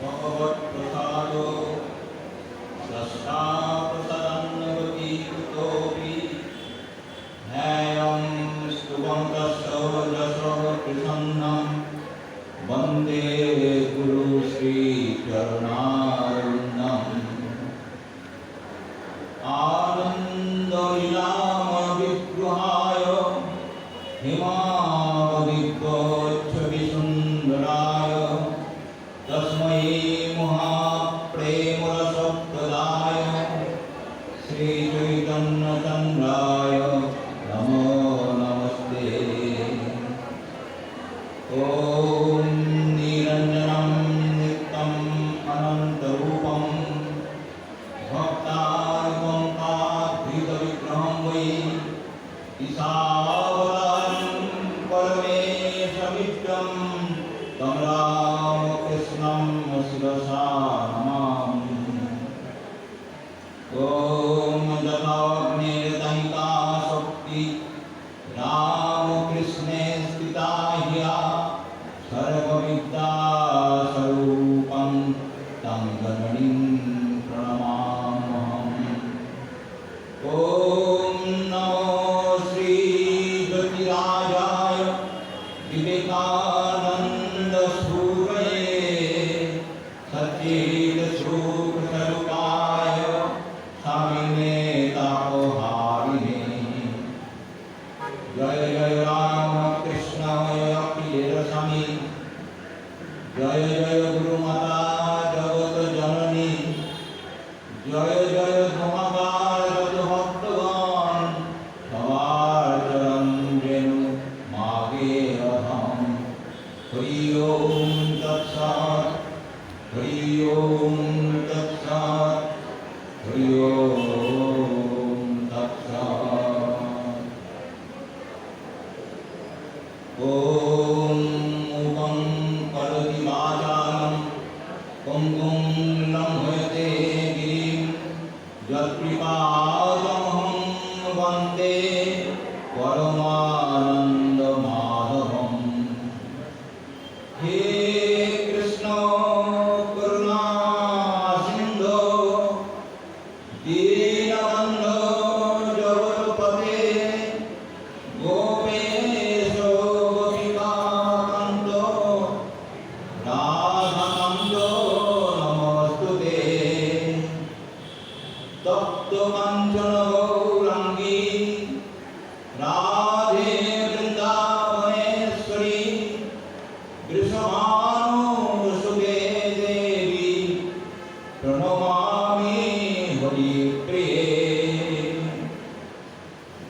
भगवत्प्रसादो दष्टाप्रसादन्नवतीकृतोऽपि न्यायं स्तुवन्तस्य यशः प्रसन्नं वन्दे गुरुश्रीचरणारविन्दम् आनन्दलीलामविग्रहाय हिमावलिकोच्छविसुन्दराय तस्मै महाप्रेमरसप्रदाय श्रीचैतन्यचन्द्राय नमो नमस्ते। ॐ निरञ्जनं नित्यम् अनन्तरूपं भक्तानुकम्पाधृतविग्रहं वै ईशावतारं परमेशमित्रं तं रामकृष्णं शिरसा नमामि। ॐ दत्ताग्नेर्दयिता शक्ति रामकृष्णे स्थिता ह्या सर्वविद्यास्वरूपं तं जननीं प्रणमाम्यहम्। ॐ नमो श्रीज्योतिराजाय विवेकानन्दसूरये सच्चिदसुखस्वरूपाय स्वामिने तापहारिणे। जय जय राम कृष्ण अखिलेशस्वामी, जय जय गुरुमाता जगत जननी, जय जय धमाकार भक्तगण सवार चरण रेणु मागे अहम। हरि ओम तत्सत्, हरि ओम तत्सत्, हरि ओम तत्सत्। ओम मूकं करोति वाचालं पङ्गुं लङ्घयते गिरिं यत्कृपातमहं वन्दे परमानन्दमाधवम्। हे कृष्ण करुणा सिन्धो दीनबन्धो जगत्पते गोपेश गोपिकान्तो राधाकान्तो नमोऽस्तुते। तप्तकाञ्चन गौराङ्गी राधे वृन्दावनेश्वरी वृषभानुसुते देवी प्रणमामि हरिप्रिये।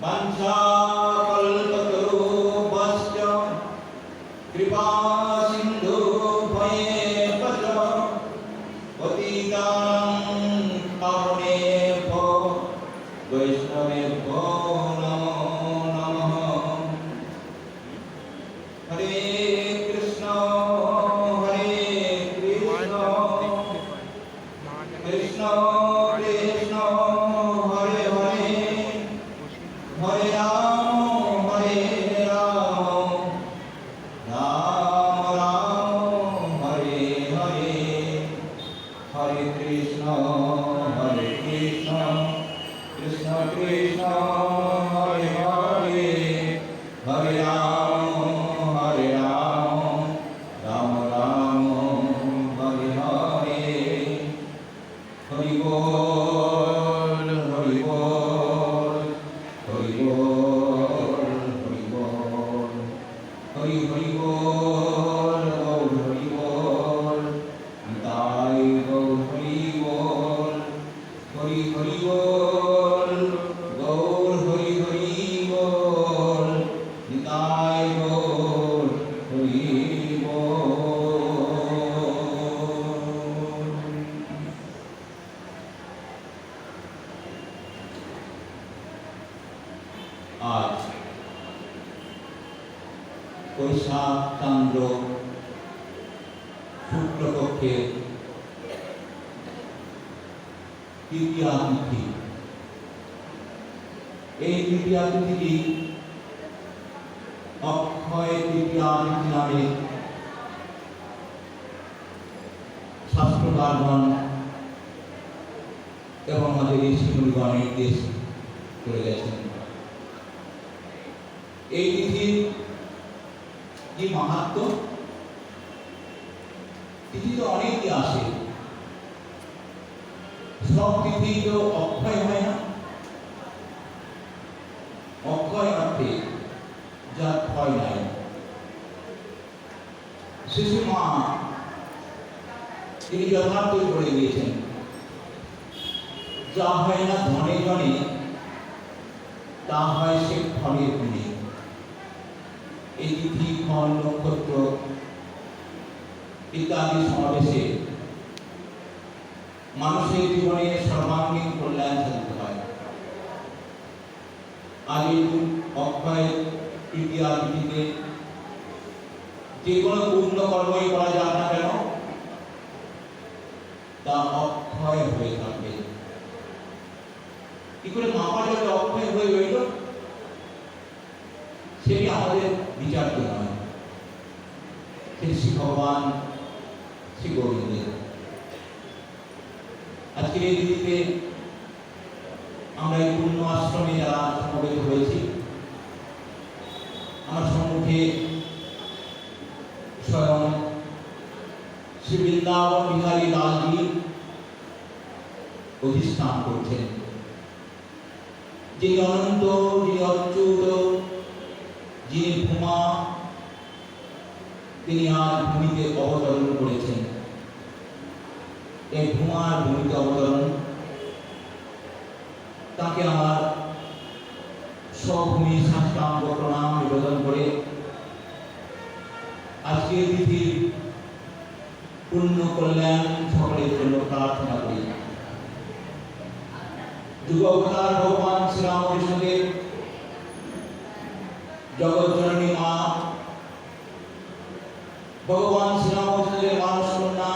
वंशाकल्पतरुभ्यश्च कृपा सिन्धुभ्येव च पतितानां पावनेभ्यो वैष्णवेभ्यो नमो नमः। हरे कृष्ण कृष्ण कृष्ण हरे हरे, हरे राम राम राम हरे हरे, हरे कृष्ण कृष्ण कृष्ण हरे हरे, हरे राम राम राम हरे हरे। हरि बोल हरि बोल हरि बोल हरि बोल, हरि हरि बोल गौर हरि बोल, निताय गौर हरि बोल, हरि हरि बोल गौर हरि हरि बोल, निताय गौर हरि बोल। आज বৈশাখ চন্দ্র শুক্লপক্ষে তৃতীয়া তিথি। এই তৃতীয়া তিথিটি অক্ষয় তৃতীয়া তিথি নামে গ্রন্থকারগণ এবং আমাদের ঋষিমুনিগণ নির্দেশ করে গেছেন। এই তিথির কি মাহাত্ম, তিথি তো অনেকই আসে, সব তিথি তো অক্ষয় হয় না। অক্ষয় অর্থে যার ক্ষয় নাই। শিশু মা তিনি যথার্থই বলে দিয়েছেন, যা হয় না ধনে জনে তা হয় সে ফলের গুণে। এই তিথি, ফল, নক্ষত্র ইত্যাদি সমাবেশে মানুষের জীবনে সর্বাঙ্গীন কল্যাণ সাধিত হয়। আজ এই অক্ষয় তৃতীয়া তিথিতে যে কোনো পূর্ণ কর্মই করা যাক না কেন, তা অক্ষয় হয়ে থাকবে। কি করে মাপা যাবে অক্ষয় হয়ে রইল? সেটি আমাদের বিচার্য নয়, সেটি শ্রী ভগবান শ্রী গোবিন্দের। আজকের এই দিনে আমরা এই পূর্ণ আশ্রমে যারা সমবেত হয়েছি, আমার সম্মুখে স্বয়ং শ্রী বৃন্দাবন বিহারী লালজি অধিষ্ঠান করছেন, যিনি অনন্ত, যিনি অচ্যুত, যিনি ভূমা, তিনি আজ ভূমিতে অবতরণ করেছেন। এই ভূমার ভূমিতে অবতরণ, তাকে আমার স্বভূমি সাষ্টাঙ্গ প্রণাম নিবেদন করে আজকের তিথির পূর্ণ কল্যাণ সকলের জন্য প্রার্থনা করি। যুগাবতার ভগবান শ্রীরামকৃষ্ণদেব, জগৎজননী মা, ভগবান শ্রীরামকৃষ্ণদেব মানস কন্যা,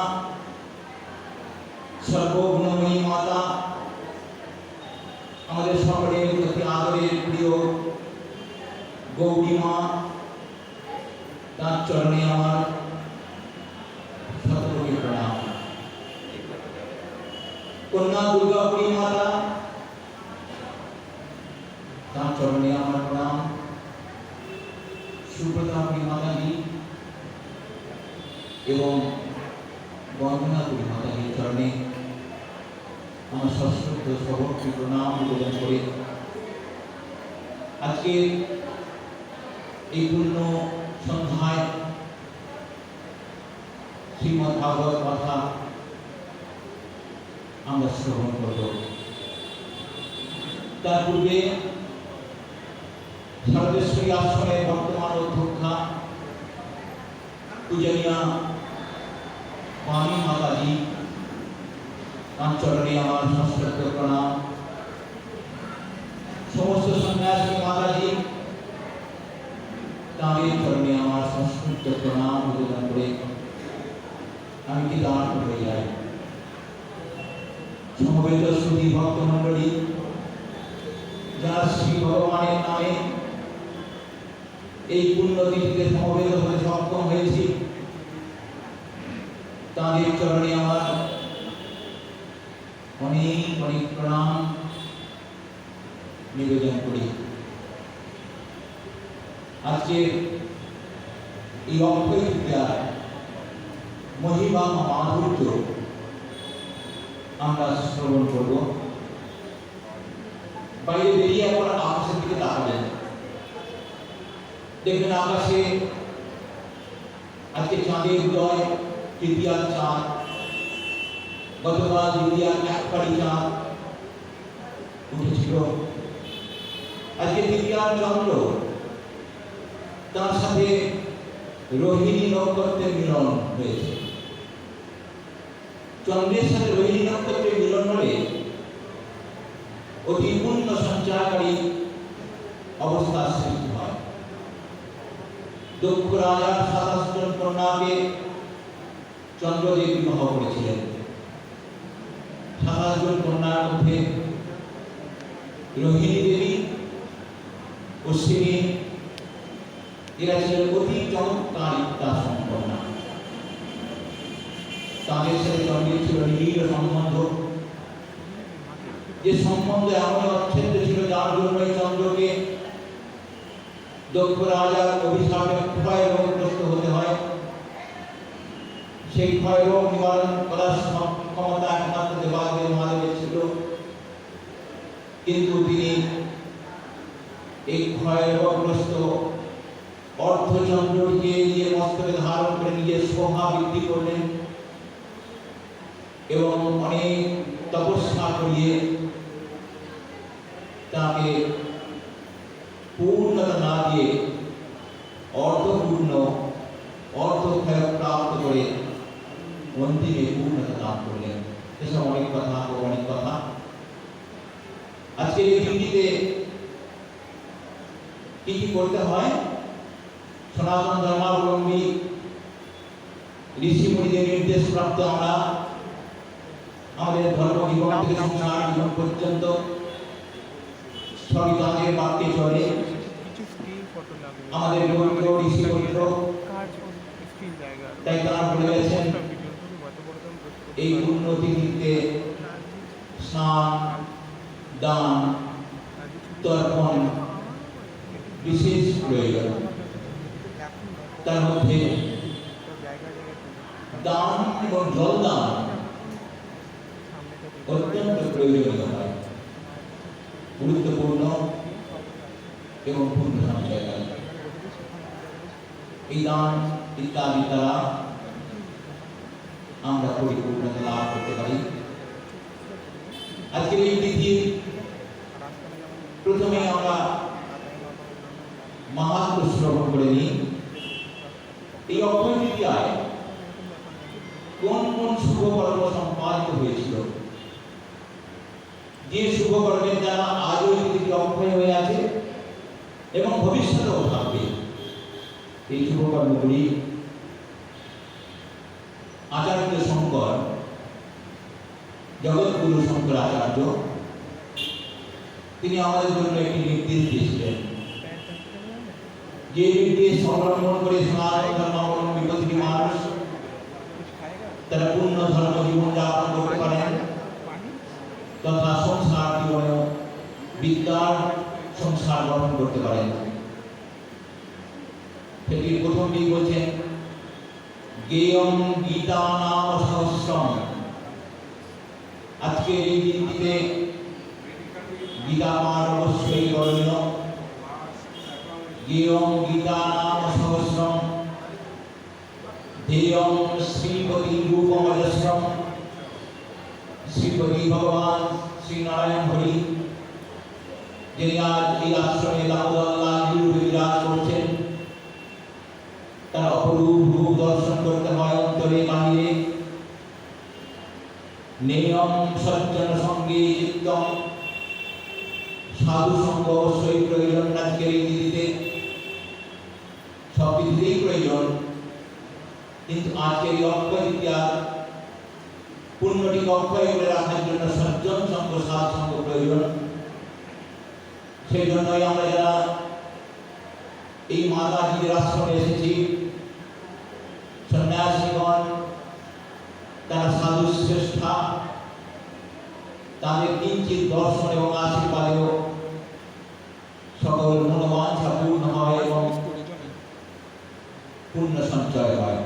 সর্বগুণময়ী মাতা, আমাদের সকলের প্রতি আদরের প্রিয় গৌরী মা, তার চরণে আমার শতকোটি প্রণাম। কন্যা দুর্গাপুরী মাতা, তার চরণে আমার প্রণাম। সুব্রতাপুরী মাতাজি এবং বন্দনাপুরী মাতাজির চরণে আমার সশ্রদ্ধ সবর্তী প্রণাম নিবেদন করে আজকে এই পূর্ণ সন্ধ্যায় শ্রীমদ্ ভাগবত কথা আমরা শ্রবণ করব। তার পূর্বে সর্বেশ্বরী আশ্রমের বর্তমান অধ্যক্ষা পূজনীয়া বাণী মাতাজি, তার চরণে আমার সশ্রদ্ধ প্রণাম। সমস্ত সন্ন্যাসী মাতাজি, তাঁদের চরণে আমার সশ্রদ্ধ প্রণাম নিবেদন করে আমি কৃতার্থ হয়ে যাই। সমবেত সুধী ভক্ত মণ্ডলী, যারা শ্রী ভগবানের নামে এই পুণ্যতিথিতে সমবেত হতে সক্ষম হয়েছি, তাঁদের চরণে আমার অনেক অনেক প্রণাম নিবেদন করি। আজকে এই অক্ষয় তৃতীয়ার মহিমা মাধুর্য আমরা শ্রবণ করব। বাইরে বেরিয়ে একবার আকাশের দিকে তাকাবেন, দেখবেন আকাশে আজকে চাঁদের উদয়, তৃতীয়ার চাঁদ। গতকাল দ্বিতীয়ার এক পাড়ি চাঁদ উঠেছিল। আজকে তৃতীয়ার চন্দ্র, তার সাথে রোহিণী নক্ষত্রের মিলন হয়েছে। চন্দ্রের সাথে রোহিণী নক্ষত্রের মিলন হলে অতি পূর্ণ সঞ্চারকারী অবস্থার সৃষ্টি হয়। দক্ষ রাজার 27 জন কন্যাকে চন্দ্রদেব বিবাহ করেছিলেন। 27 জন কন্যার মধ্যে রোহিণী দেবী, অশ্বিনী, এরা ছিলেন অতি চমৎকার ইত্যা সম্পন্না। তাদের সাথে চন্দ্রের ছিল নিবিড় সম্বন্ধ, যে সম্বন্ধে এমন অচ্ছেদ্য ছিল যার জন্য চন্দ্রকে দক্ষ রাজার অভিশাপে ক্ষয় রোগগ্রস্ত হতে হয়। সেই ক্ষয় রোগ নিবারণ করার ক্ষমতা একমাত্র দেবাদেব মহাদেবের ছিল, কিন্তু তিনি এই ক্ষয় রোগগ্রস্ত অর্ধচন্দ্রকে নিজের মস্তকে ধারণ করে নিজের শোভা বৃদ্ধি করলেন এবং অনেক তপস্যা করিয়ে তাকে পূর্ণতা না দিয়ে অর্ধপূর্ণ অর্ধক্ষয় প্রাপ্ত করে অন্তিমে পূর্ণতা লাভ করলেন। এসব অনেক কথা অনেক কথা। আজকে এই দিনটিতে কি কি করতে হয়? সনাতন ধর্মাবলম্বী ঋষি মুনিদের নির্দেশ প্রাপ্ত আমরা আমাদের ধর্ম জীবন থেকে সংসার জীবন পর্যন্ত সবই তাদের বাক্যে চলে। আমাদের পবিত্র ঋষি পবিত্র, তাই তারা বলে গেছেন এই পুণ্যতিথিতে স্নান, দান, তর্পণ বিশেষ প্রয়োজন। তার মধ্যে দান এবং জল দান অত্যন্ত প্রয়োজনীয় হয়, গুরুত্বপূর্ণ এবং পুণ্য সঞ্চয় করে। এই দান ইত্যাদি দ্বারা আমরা পরিপূর্ণতা লাভ করতে পারি। আজকের এই তিথির প্রথমে আমরা মাহাত্ম্য শ্রবণ করে নিই। এই অক্ষয় তৃতীয়ায় কোন কোন শুভকর্ম সম্পাদিত হয়েছিল, যে শুভকর্মের দ্বারা আজও এই তিথিটি অক্ষয় হয়ে আছে এবং ভবিষ্যতেও থাকবে। এই শুভকর্মগুলি আচার্য শঙ্কর, জগৎগুরু শঙ্করাচার্য, তিনি আমাদের জন্য একটি নির্দেশ দিয়েছিলেন, যে নির্দেশ অবলম্বন করে সনাতন ধর্মাবলম্বী প্রতিটি মানুষ তারা পূর্ণ ধর্ম জীবন যাপন করতে পারেন তথা সংসার জীবনেও বিদ্যার সংসার গঠন করতে পারেন। সেটির প্রথম দিক বলছেন জ্ঞেয়ং গীতা নাম সহস্রম। আজকে এই দিনটিতে গীতা পাঠ অবশ্যই করণীয়। জ্ঞেয়ং গীতা নাম সহস্রম ধ্যেয়ং শ্রীপতি রূপমজস্রম। শ্রীপতি ভগবান শ্রীনারায়ণ হরি, যিনি আজ এই আশ্রমে দামোদর রূপে বিরাজ করছেন, তার অপরূপ রূপ দর্শন করতে হয় অন্তরে বাহিরে। নেয়ম সজ্জন সঙ্গে চিত্তম। সাধু সঙ্গ অবশ্যই প্রয়োজন। আজকের এই তিথিতে সব কিছুতেই প্রয়োজন, কিন্তু আজকের এই অক্ষয় তৃতীয়া পুণ্যটি অক্ষয় করে রাখার জন্য সজ্জন সঙ্গ সাধু সঙ্গ প্রয়োজন। সেই জন্যই আমরা যারা এই মাতাজিদের আশ্রমে এসেছি, সন্ন্যাসীগণ তারা সাধু শ্রেষ্ঠা, তাদের কিঞ্চিত দর্শন এবং আশীর্বাদেও সকল মনোবাঞ্ছা পূর্ণ হয় এবং পুণ্য সঞ্চয় হয়।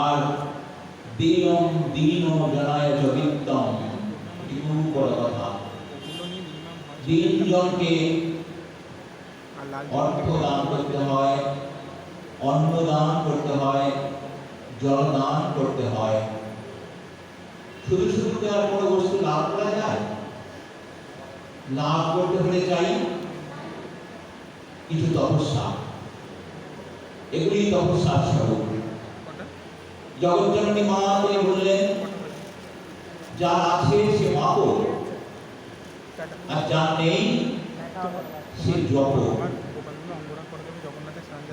আর দীনম দীন জনায় চ বিত্তম, এটি খুব বড় কথা। দীনজনকে অর্থ দান করতে হয়, অন্ন দান করতে হয়, জল দান করতে হয়। শুধু শুধু আর কোনো বস্তু লাভ করা যায়? লাভ করতে হলে চাই কিছু তপস্যা। এগুলি তপস্যার স্বরূপ। জগৎজননী মা তিনি বললেন, যার আছে সে মাপো, আর যার নেই সে জপ।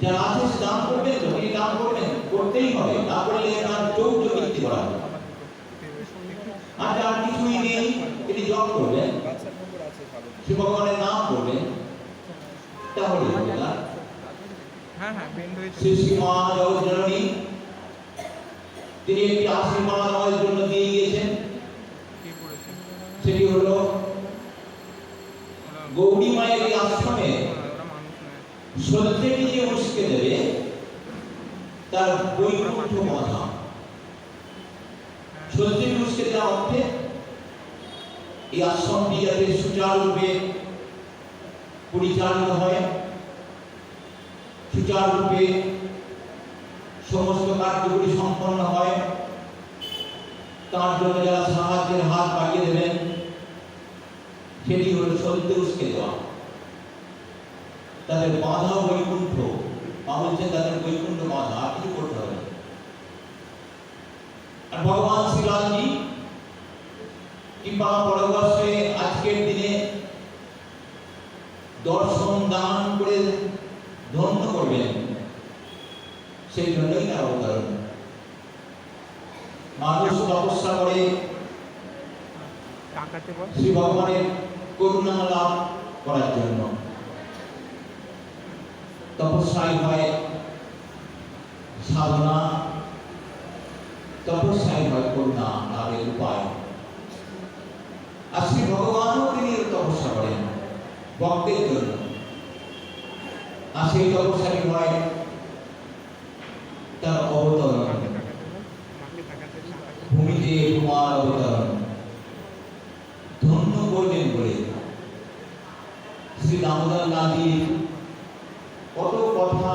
যার আছে সে দান করবেন, যখনই দান করবেন করতেই হবে, না করলে তার চোখ চোখে করা হবে। আর যার কিছুই নেই তিনি জপ করবেন, সে ভগবানের নাম করবেন, তাহলে হবে না। শ্রী শ্রী মা জগৎজননী তিনি একটি আশীর্বাদ আমাদের জন্য দিয়ে গিয়েছেন, সেটি হলো গৌরী মায়ের এই আশ্রমে সত্যিটি যে উস্কে দেবে তার বৈকুণ্ঠ বাধা। সত্যিটি উস্কে দেওয়া অর্থে এই আশ্রমটি যাতে সুচারুরূপে পরিচালিত হয়, সুচারুরূপে সমস্ত কার্যগুলি সম্পন্ন হয়, তার জন্য যারা সাহায্যের হাত বাড়িয়ে দেবেন সেটি হল সত্য উস্কে দেওয়া। তাদের বাধা বৈকুণ্ঠ, মা বলছেন তাদের বৈকুণ্ঠ বাধা, আর কিছু করতে হবে। আর ভগবান শ্রীরামজি কিংবা পরবর্ষে আজকের দিনে দর্শন দান করে ধন্য করবেন, সেই জন্যই তার অবতারণ। মানুষ তপস্যা করে শ্রী ভগবানের করুণা লাভ করার জন্য, তপস্যাই হয় সাধনা, তপস্যাই হয় করুণা লাভের উপায়। আর শ্রী ভগবানও তিনি তপস্যা করেন ভক্তের জন্য, আর সেই তপস্যাই হয় তার অবতরণ, ভূমিতে তোমার অবতরণ ধন্য করবেন বলে শ্রী দামোদর নাথজির কত কথা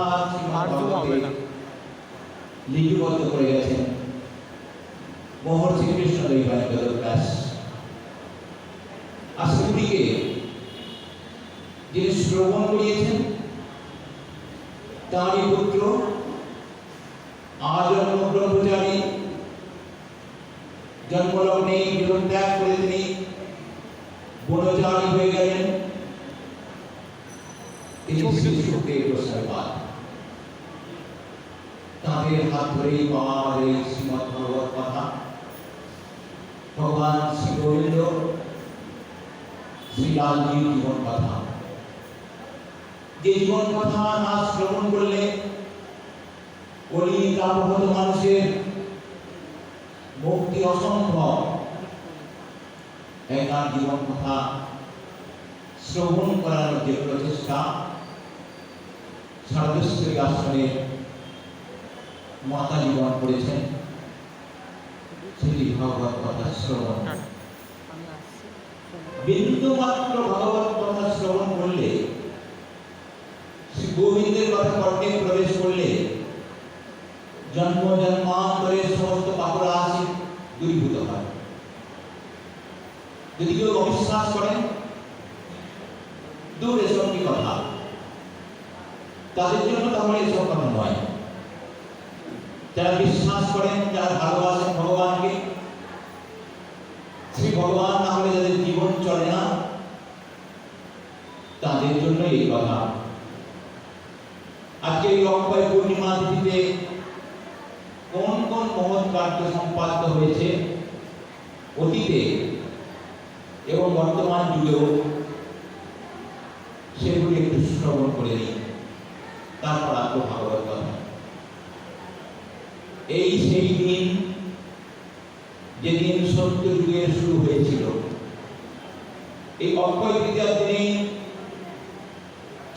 লিপিবদ্ধ করে গেছেন মহর্ষি কৃষ্ণদেব ব্যাস। আর সেগুলিকে যিনি শ্রবণ করিয়েছেন তাঁরই পুত্র আজন্ম ব্রহ্মচারী, জন্মলগ্নে গৃহত্যাগ করে তিনি বনচারী হয়ে গেলেন। তিনি শ্রী সুখদেব গোস্বামী পাদ, তাঁদের হাত ধরেই পাওয়া আমাদের এই শ্রীমদ্ ভাগবত কথা। ভগবান শ্রী গোবিন্দ শ্রীলালজির জীবন কথা, যে জীবন কথা না শ্রবণ করলে কলিতাপহত মানুষের মুক্তি অসম্ভব। তার জীবন কথা শ্রবণ করানোর যে প্রচেষ্টা সারদেশ্বরী আশ্রমে মাতা জীবন করেছেন, সেটি ভাগবত কথা শ্রবণ। বিন্দু মাত্র ভাগবত কথা শ্রবণ করলে, শ্রী গোবিন্দের কথা কর্ণে প্রবেশ করলে জন্ম জন্মান্তরের সমস্ত পাপরাশি দূরীভূত হয়। যদি কেউ অবিশ্বাস করেন দূর এসব কি কথা, তাদের জন্য তাহলে এসব কথা নয়। যারা বিশ্বাস করেন, যারা ভালোবাসেন ভগবানকে, শ্রী ভগবান না হলে যাদের জীবন চলে না, তাদের জন্য এই কথা। আজকে এই অক্ষয় পূর্ণিমা তিথিতে কোন কোন মহৎ কার্য সম্পাদিত হয়েছে অতীতে এবং বর্তমান যুগেও, সেগুলি একটু শ্রবণ করে নিই, তারপর আসবো ভাগবত কথা। এই সেই দিন যেদিন সত্য যুগের শুরু হয়েছিল। এই অক্ষয় তৃতীয়ার দিনে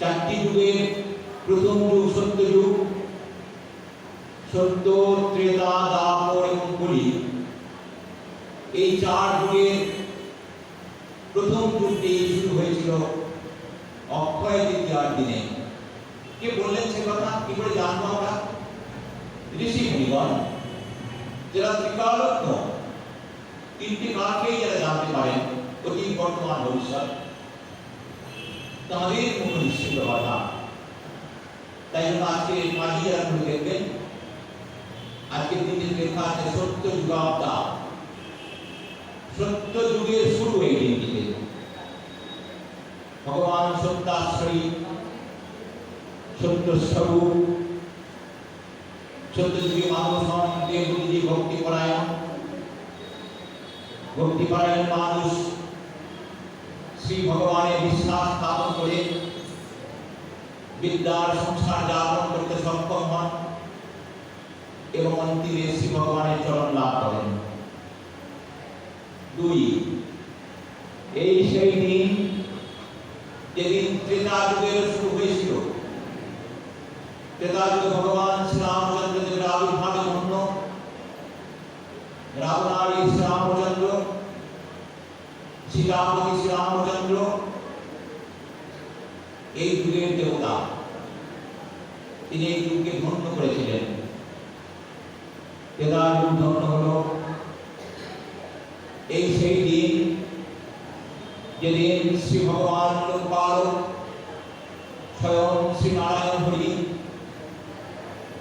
চারটি যুগের প্রথম যুগ সত্য যুগ, সত্য, ত্রেতা, দ্বাপর এবং কলি, এই চার যুগের প্রথম যুগটি শুরু হয়েছিল অক্ষয় তৃতীয়ার দিনে। কে বললেন সে কথা? কি করে জানবো আমরা? ঋষি মুনিগণ, যারা ত্রিকালজ্ঞ, তিনটি কালকেই যারা জানতে পারেন, অতীত, বর্তমান, ভবিষ্যৎ, তাঁদের মুখ নিশ্চিত কথা। তাই জন্য আজকে মাঝি যারা খুলে দেখবেন, আজকে দিনে লেখা আছে সত্য যুগাব্দা, সত্য যুগের শুরু এই দিনটিতে। ভগবান সত্যাশ্রয়ী, সত্য স্বরূপ, সত্য যুগে মানুষ হন দেববুদ্ধি ভক্তিপরায়ণ। ভক্তিপরায়ণ মানুষ শ্রী ভগবানের বিশ্বাস স্থাপন করে বিদ্যার সংসার যাপন করতে সক্ষম হন। এবং অন্তিমে শ্রী ভগবানের চরণ লাভ করেন। 2 এই সেই দিন যেদিন ত্রেতা যুগের শুরু হয়েছিল। ত্রেতা যুগে ভগবান শ্রী রামচন্দ্র দেবের আবির্ভাবে ধন্য রাবণারি শ্রী রামচন্দ্র, সীতাপতি শ্রী রামচন্দ্র এই যুগের দেবতা, তিনি এই যুগকে ধন্য করেছিলেন। ত্রেতা যুগ ধন্য হল এই সেই দিন যেদিন শ্রী ভগবান লোকপালক স্বয়ং শ্রী নারায়ণ হরি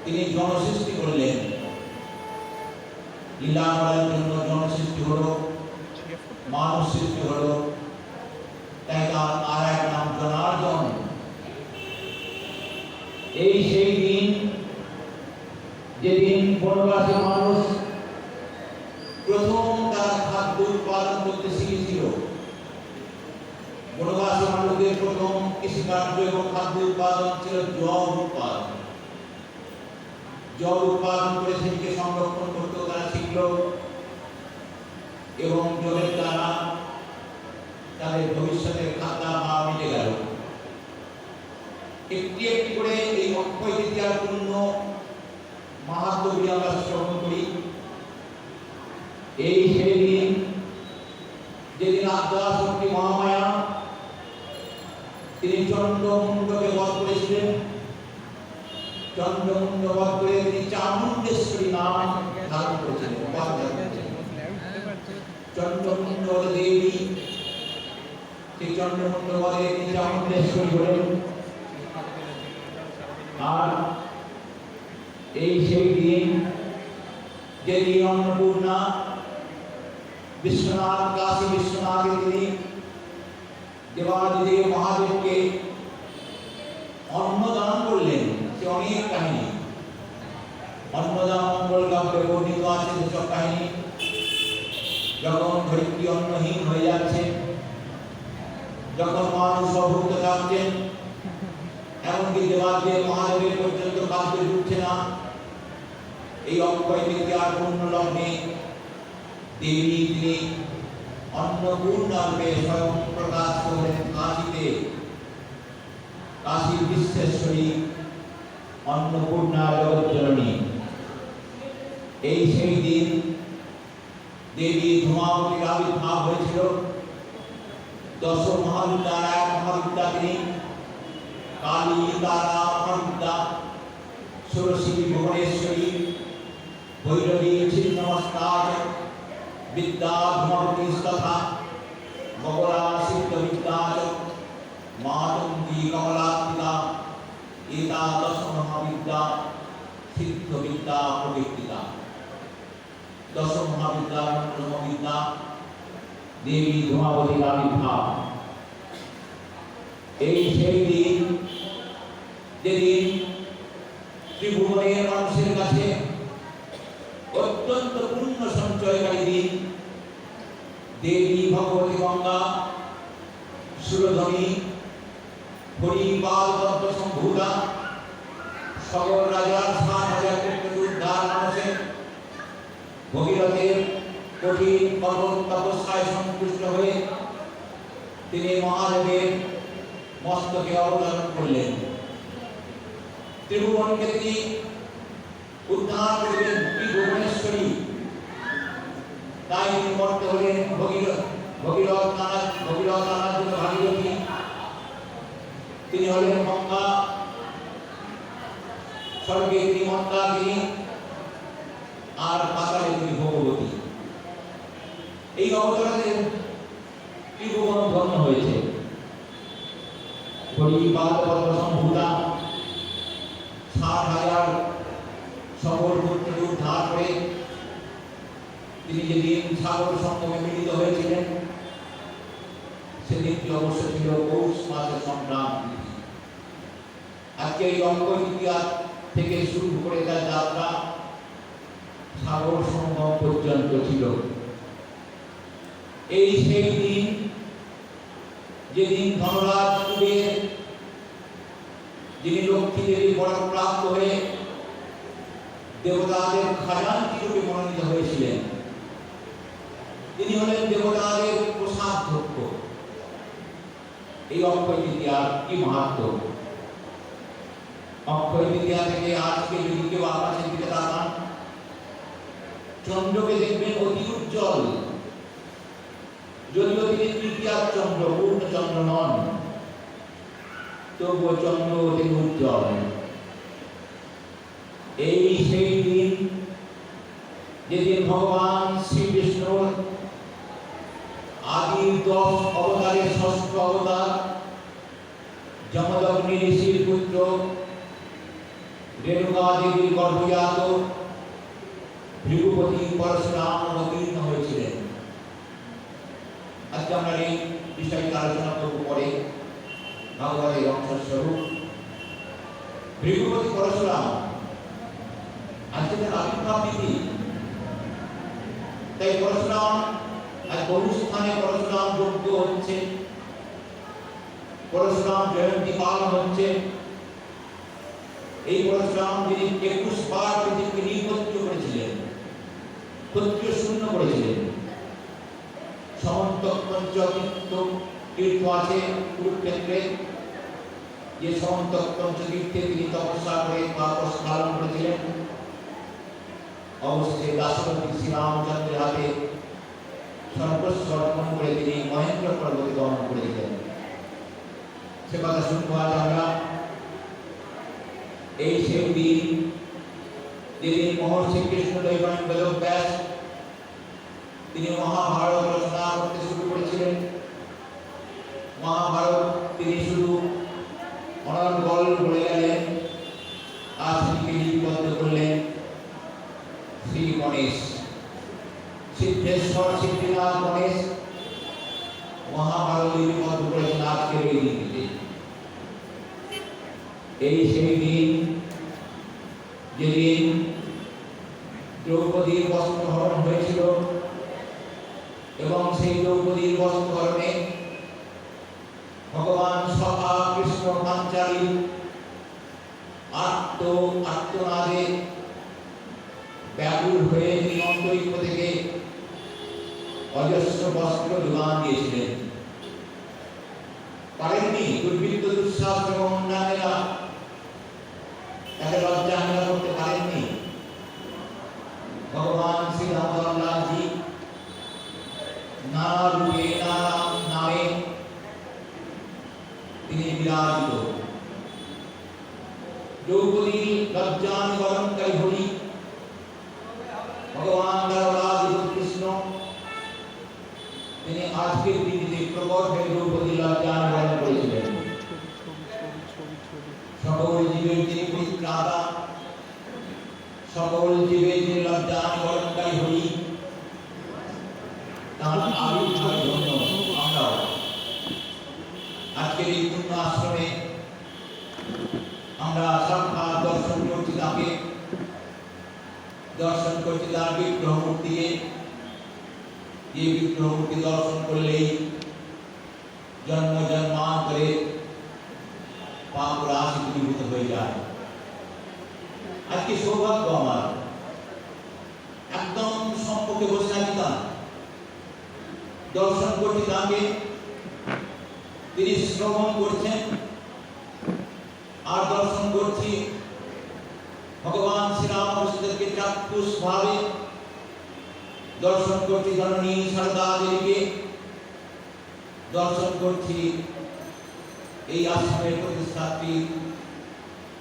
তিনি জনসৃষ্টি করলেন। লীলা করার জন্য জনসৃষ্টি হল, মানব সৃষ্টি হল, তাই তার আর এক নাম জনার্দন। এই সেই দিন যেদিন বনবাসী মানুষ প্রথম তারা খাদ্য উৎপাদন করতে শিখেছিল। বনবাসী মানুষদের প্রথম কৃষিকার্য এবং খাদ্য উৎপাদন ছিল জল উৎপাদন। জল উৎপাদন করে সেটিকে সংরক্ষণ করতেও তারা শিখল এবং জলের দ্বারা তাদের ভবিষ্যতের খাদ্য পাওয়া মিটে গেল। একটি একটি করে এই অক্ষয় তৃতীয়ার পূর্ণ মাহাত্ম্য আমরা শ্রবণ করি। এই সেই দিন যেদিন আদ্যা শক্তি মহামায়া তিনি চন্দ্রমুণ্ডকে বধ করেছিলেন। চন্দ্রমুণ্ড বধ করে তিনি চামুণ্ডেশ্বরী নাম ধারণ করেছিলেন। চন্দ্রমুণ্ড দেবী, সেই চন্দ্রমুণ্ড বধে তিনি চামুণ্ডেশ্বরী হলেন। আর এই সেই দিন যেদিন অন্নপূর্ণা বিশ্বনাথ, কাশী বিশ্বনাথের তিনি দেবাদিদেব মহাদেবকে অন্নদান করলেন। সে অনেক কাহিনী, অন্নদান মঙ্গল কাব্যে বর্ণিত আছে যেসব কাহিনী। যখন ধরিত্রী অন্নহীন হয়ে যাচ্ছে, যখন মানুষ অভুক্ত থাকছেন, এমনকি দেবাদিদেব মহাদেবের পর্যন্ত খাদ্য ঢুকছে না, এই অক্ষয় তৃতীয়ার পূর্ণ লগ্নে দেবী তিনি অন্নপূর্ণা রূপে স্বয়ং প্রকাশ করলেন কাশীতে। কাশী বিশ্বেশ্বরী অন্নপূর্ণা জগজ্জননী। এই সেই দিন দেবী ধূমাবতীর আবির্ভাব হয়েছিল। 10 মহাবিদ্যার এক মহাবিদ্যা তিনি, কালী, তারা, মহাবিদ্যা, ষোড়শী, ভুবনেশ্বরী, ভৈরবী, ছিন্নমস্তা, বিদ্যা ধূমাবতী তথা মগলা সিদ্ধ বিদ্যা মাতঙ্গী কমলাত্মিকা একাদশ মহাবিদ্যা সিদ্ধ বিদ্যা প্রবৃত্তিকা। 10 মহাবিদ্যার অন্যতম বিদ্যা দেবী ধূমাবতীর আবির্ভাব। এই সেই দিন যেদিন ত্রিভুবনের মানুষের কাছে অত্যন্ত পূর্ণ সঞ্চয়কারী দিন। দেবী ভগবতী গঙ্গা, সুরধনী, হরিপাল তত্ত্ব সম্ভূতা, সকল রাজার 7,000 কোটি উদ্ধার মানুষের ভগীরথের কঠিন কঠোর তপস্যায় সন্তুষ্ট হয়ে তিনি মহাদেবের মস্তকে অবতরণ করলেন। ত্রিভুবনকে তিনি উদ্ধার করলেন ভুবনেশ্বরী। তাই তিনি করতে হলেন ভগীরথ নানার জন্য ভাগীরথী। তিনি হলেন গঙ্গা, স্বর্গে তিনি মন্দাকিনী, আর পাতালে তিনি ভগবতী। এই অবতারে ত্রিভুবন ধন্য হয়েছে। হরিপাল তত্ত্ব সম্ভূতা 7,000 সকল পুত্রকে উদ্ধার করে তিনি যেদিন সাগর সঙ্গমে মিলিত হয়েছিলেন, সেদিনটি অবশ্য ছিল পৌষ মাসের সংক্রান্তি। আজকে এই অক্ষয় তৃতীয়া থেকে শুরু করে তার যাত্রা সাগর সঙ্গম পর্যন্ত ছিল। এই সেই দিন যেদিন ধনরাজ কুবের, যিনি লক্ষ্মী দেবীর বরপ্রাপ্ত হয়ে দেবতাদের খাজাঞ্চি রূপে মনোনীত হয়েছিলেন। তিনি হলেন দেবতাদের কোষাধ্যক্ষ। এই অক্ষয় তৃতীয়ার কি মাহাত্ম্য! অক্ষয় তৃতীয়া থেকে আজকে যদি কেউ আকাশের দিকে তাকান, চন্দ্রকে দেখবেন অতি উজ্জ্বল। যদিও তিনি তৃতীয়ার চন্দ্র, পূর্ণ চন্দ্র নন, তবুও চন্দ্র অতি উজ্জ্বল। এই সেই দিন যেদিন ভগবান শ্রীকৃষ্ণর আদি 10 অবতারের ষষ্ঠ অবতার যমদগ্নি ঋষির পুত্র রেণুকা দেবীর গর্ভজাত ভৃগুপতি পরশুরাম অবতীর্ণ হয়েছিলেন। আজকে আমরা এই বিষয়টি আলোচনা করব পরে ভাগবতের অংশস্বরূপ। ভৃগুপতি পরশুরাম আজকে তার আবির্ভাব তিথি। তাই পরশুরাম আজ বহু স্থানে পরশুরাম যজ্ঞ হচ্ছে, পরশুরাম জয়ন্তী পালন হচ্ছে। এই পরশুরাম যিনি 21 বার পৃথিবীকে নির্বজ্র করেছিলেন, ক্ষত্রিয় শূন্য করেছিলেন। সমন্তক পঞ্চতীর্থ তীর্থ আছে কুরুক্ষেত্রে, যে সমন্তক পঞ্চতীর্থে তিনি তপস্যা করে তাপস পালন করেছিলেন। অবশেষে দাশরথী শ্রীরামচন্দ্রের হাতে সর্বস্ব অর্পণ করে তিনি মহেন্দ্র পর্বতে গমন করে দিলেন। সে কথা শুনবো আজ আমরা। এই সেই দিন যেদিন মহর্ষি কৃষ্ণদৈবায়ন বেদব্যাস তিনি মহাভারত রচনা করতে শুরু করেছিলেন। মহাভারত তিনি শুধু অনর্গল বলে গেলেন, আর সেটিকে লিপিবদ্ধ করলেন শ্রী গণেশ, সিদ্ধেশ্বর সিদ্ধিনাথ গণেশ মহাভারত লিপিবদ্ধ করেছেন আজকের এই দিনটিতে। এই সেই দিন যেদিন দ্রৌপদীর বস্ত্রহরণ হয়েছিল এবং সেই দ্রৌপদীর বস্ত্রহরণে ভগবান সখা কৃষ্ণ পাঞ্চালী আর্তনাদে ব্যাকুল হয়ে তিনি অন্তরিক্ষ থেকে অজস্র বস্ত্র যোগান দিয়েছিলেন। পারেননি দুর্বৃত্ত দুঃসাহস এবং অন্যান্যরা তাকে লজ্জাহীন করতে পারেননি। ভগবান শ্রী রামচন্দ্রজি নানা রূপে নানা নামে তিনি বিরাজিত। দ্রৌপদী লজ্জা নিবারণকারী হরি ভগবান কৃষ্ণ তিনি আজকের দিনে প্রকট হয়ে দ্রৌপদী লজ্জা নিবারণ করেছিলেন। সকল জীবের যিনি পরিত্রাতা, সকল জীবের যিনি লজ্জা নিবারণকারী হরি, তার আবির্ভাবে ধন্য আমরাও। আজকের এই পূর্ণ আশ্রমে আমরা সাক্ষাৎ দর্শন করছি তাকে, দর্শন করছি তার বিগ্রহ মূর্তিকে। এই বিগ্রহ মূর্তি দর্শন করলেই জন্ম জন্মান্তরে পাপ রাশি দূরীভূত হয়ে যায়। আজকে সৌভাগ্য আমার, একদম সম্পর্কে বসে আছি তার, দর্শন করছি তাকে, তিনি শ্রবণ করছেন, আর দর্শন করছি ভগবান শ্রীরামকৃষ্ণদেরকে চাক্ষুষ ভাবে দর্শন করছি, জননী সারদা দেবীকে দর্শন করছি, এই আশ্রমের প্রতিষ্ঠাত্রী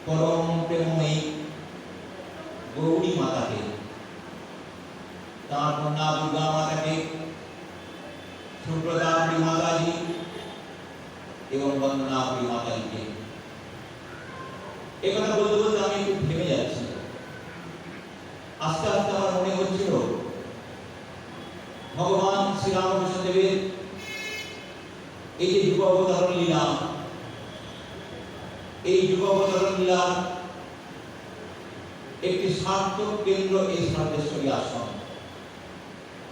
পরম প্রেমময়ী গৌরী মাতাকে, তাঁর কন্যা দুর্গা মাতাকে, সুপ্রতাপী মাতাজি এবং বন্দনাপী মাতাজিকে। একথা বলতে বলতে আমি একটু থেমে যাচ্ছি। আস্তে আস্তে আমার মনে হচ্ছিল ভগবান শ্রীরামকৃষ্ণ দেবের এই যে যুগ অবতারণ লীলা, এই যুগ অবতারণ লীলা একটি সার্থক কেন্দ্র এই সার্বেশ্বরী আশ্রম,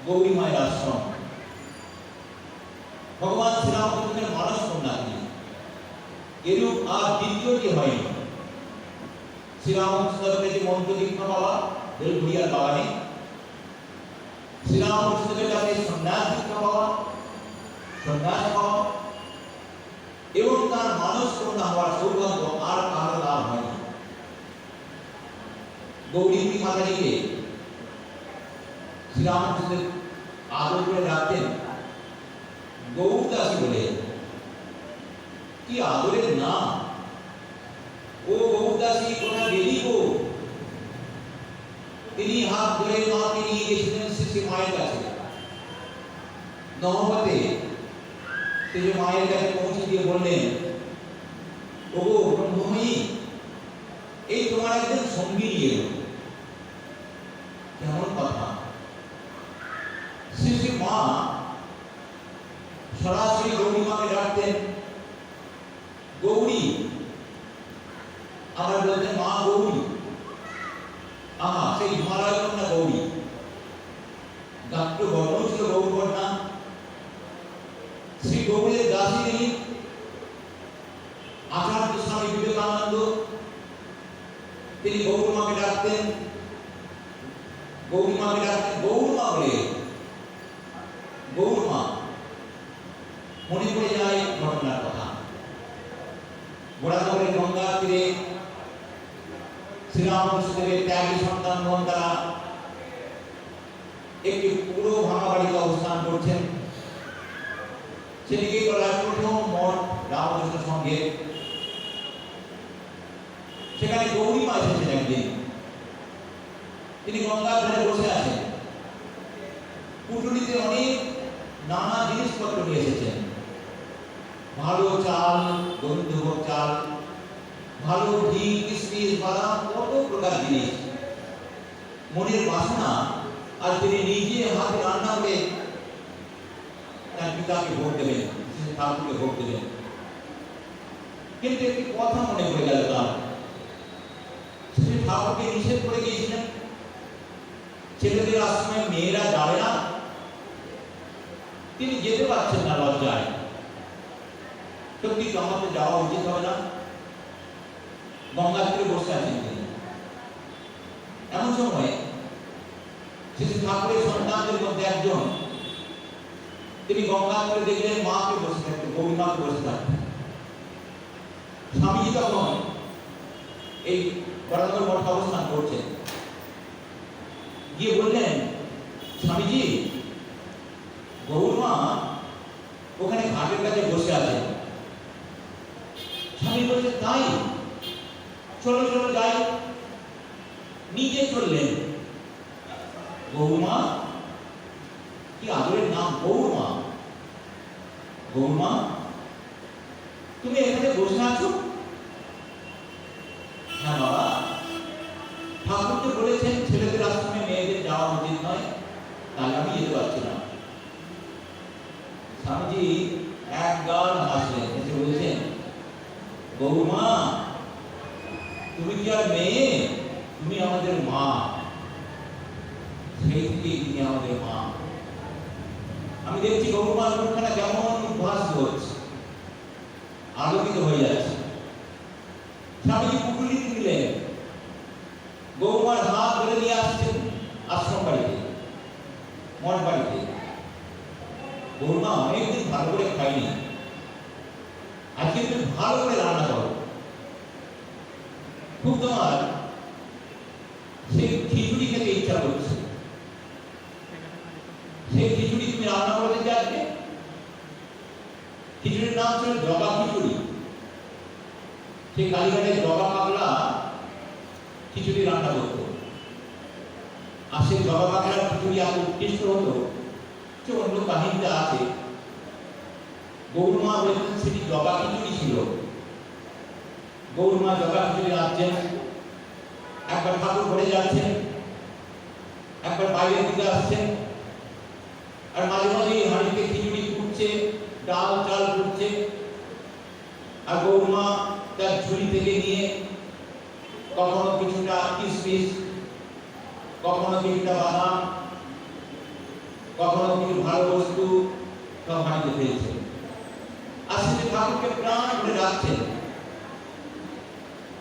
গৌরী মায়ের আশ্রম। ভগবান শ্রীরামকৃষ্ণের মানস কন্যা তিনি, এরূপ আর দ্বিতীয়টি হয়নি। শ্রীরামকৃষ্ণের কাছে মন্ত্র দীক্ষা পাওয়া বেলঘড়িয়ার বাগানে শ্রীরামকৃষ্ণদেবের কাছে সন্ন্যাস দীক্ষা পাওয়া, সন্ন্যাস পাওয়া এবং তার মানস পূর্ণ হওয়ার সৌভাগ্য আর কারো লাভ হয়নি। গৌরীমী মাতাজিকে শ্রীরামকৃষ্ণদেব আদর করে রাখতেন গৌরদাসী বলে। কি আদরের নাম! ও গৌরদাসী কোথায় গেলি গো? তিনি হাত ধরে মাকে নিয়ে গেছিলেন শ্রী মায়ের কাছে নহবতে। তিনি মায়ের কাছে পৌঁছে দিয়ে বললেন, ও গো ব্রহ্মময়ী, এই তোমার একজন সঙ্গী নিয়ে এলো। কেমন কথা! শ্রী শ্রী মা সরাসরি গৌরী মাকে ডাকতেন গৌরী। আমরা বলতেন মা গৌরী। আহা, সেই হিমালয় কন্যা গৌরী। গাত্র বর্ণ ছিল গৌরবর্ণা। শ্রী গৌরীর দাসী তিনি আচার্য স্বামী বিবেকানন্দ। তিনি গৌরমাকে ডাকতেন, গৌরমাকে ডাকতেন গৌরমা বলে। গৌরমা। মনে পড়ে যায় ঘটনার কথা। গোড়ানগরের গঙ্গার তীরে শ্রীরামকৃষ্ণদেবের ত্যাগী সন্তানগণ তারা একটি পুরো ভাঙা বাড়িতে অবস্থান করছেন। সেদিকে করার প্রথম মঠ রামকৃষ্ণ সঙ্গে। সেখানে গৌরীমা এসেছেন একদিন। তিনি গঙ্গার ধারে বসে আছেন। কুটুরিতে অনেক নানা জিনিসপত্র নিয়ে এসেছেন। ভালো চাল, গোবিন্দভোগ চাল, ভালো ঘি, কিশমিশ, বাদাম, কত প্রকার জিনিস। মনের বাসনা আর তিনি নিজে হাতে রান্না করে তার পিতাকে ভোগ দেবেন, ঠাকুরকে ভোগ দেবেন। কিন্তু একটি কথা মনে পড়ে গেল তার। শ্রী ঠাকুরকে নিষেধ করে গিয়েছিলেন ছেলেদের আশ্রমে মেয়েরা যাবে না। তিনি যেতে পারছেন না লজ্জায়। সত্যি তো আমাদের যাওয়া উচিত হবে না। গঙ্গার তীরে বসে আছেন তিনি। এমন সময় শ্রী ঠাকুরের সন্তানদের মধ্যে একজন, তিনি গঙ্গার তীরে দেখলেন মাকে বসে থাকতে, গৌরী মাকে বসে থাকতে। স্বামীজি তখন এই বরানগর মঠে অবস্থান করছেন। গিয়ে বললেন, স্বামীজি, গৌরমা ওখানে ঘাটের কাছে বসে আছেন। স্বামী বলছে, তাই? চলো চলো যাই। নিজে চললেন। গৌরমা, কি আদরের নাম! গৌরমা। গৌরমা, তুমি এখানে বসে আছো? হ্যাঁ বাবা, ঠাকুর তো বলেছেন ছেলেদের আশ্রমে মেয়েদের যাওয়া উচিত নয়, তাহলে আমি যেতে পারছি না। স্বামীজি এক গান হাসলেন, এসে বলেছেন, গৌরমা, তুমি কি আর মেয়ে? তুমি আমাদের মা। সেই থেকেই তুমি আমাদের মা। আমি দেখছি গৌরমার মুখখানা কেমন উদ্ভাসিত হচ্ছে, আলোকিত হয়ে যাচ্ছে। স্বামীজি পুটুলিতে দিলেন, গৌরমার হাত ধরে নিয়ে আসছেন আশ্রম বাড়িতে, মঠ বাড়িতে। গৌরমা, অনেকদিন ভালো করে খাইনি, আজকে তুমি ভালো করে রান্না করো। খুব তোমার সেই খিচুড়ি খেতে ইচ্ছা করছে। সেই খিচুড়ি তুমি রান্না করতে চাইবে। খিচুড়ির নাম ছিল জগা খিচুড়ি। সেই কালীঘাটের জগা পাগলা খিচুড়ি রান্না করতো। আর সেই জগা পাগলার খিচুড়ি এত উৎকৃষ্ট হতো যে অন্য কাহিনীটা আছে। গৌরমা বলেছেন সেটি জগা খিচুড়ি ছিল। গৌরমা জগা খিচুড়ি রাঁধছেন। একবার ঠাকুর ঘরে যাচ্ছেন, একবার বাইরের দিকে আসছেন, আর মাঝে মাঝে হাঁড়িতে খিচুড়ি ফুটছে, ডাল চাল ফুটছে। আর গৌরমা তার ঝুড়ি থেকে নিয়ে কখনো কিছুটা কিশমিশ, কখনো কিছুটা বাদাম, কখনো কিছু ভালো বস্তু সব হাঁড়িতে ফেলছে। আর সে ঠাকুরকে প্রাণ করে রাখছেন।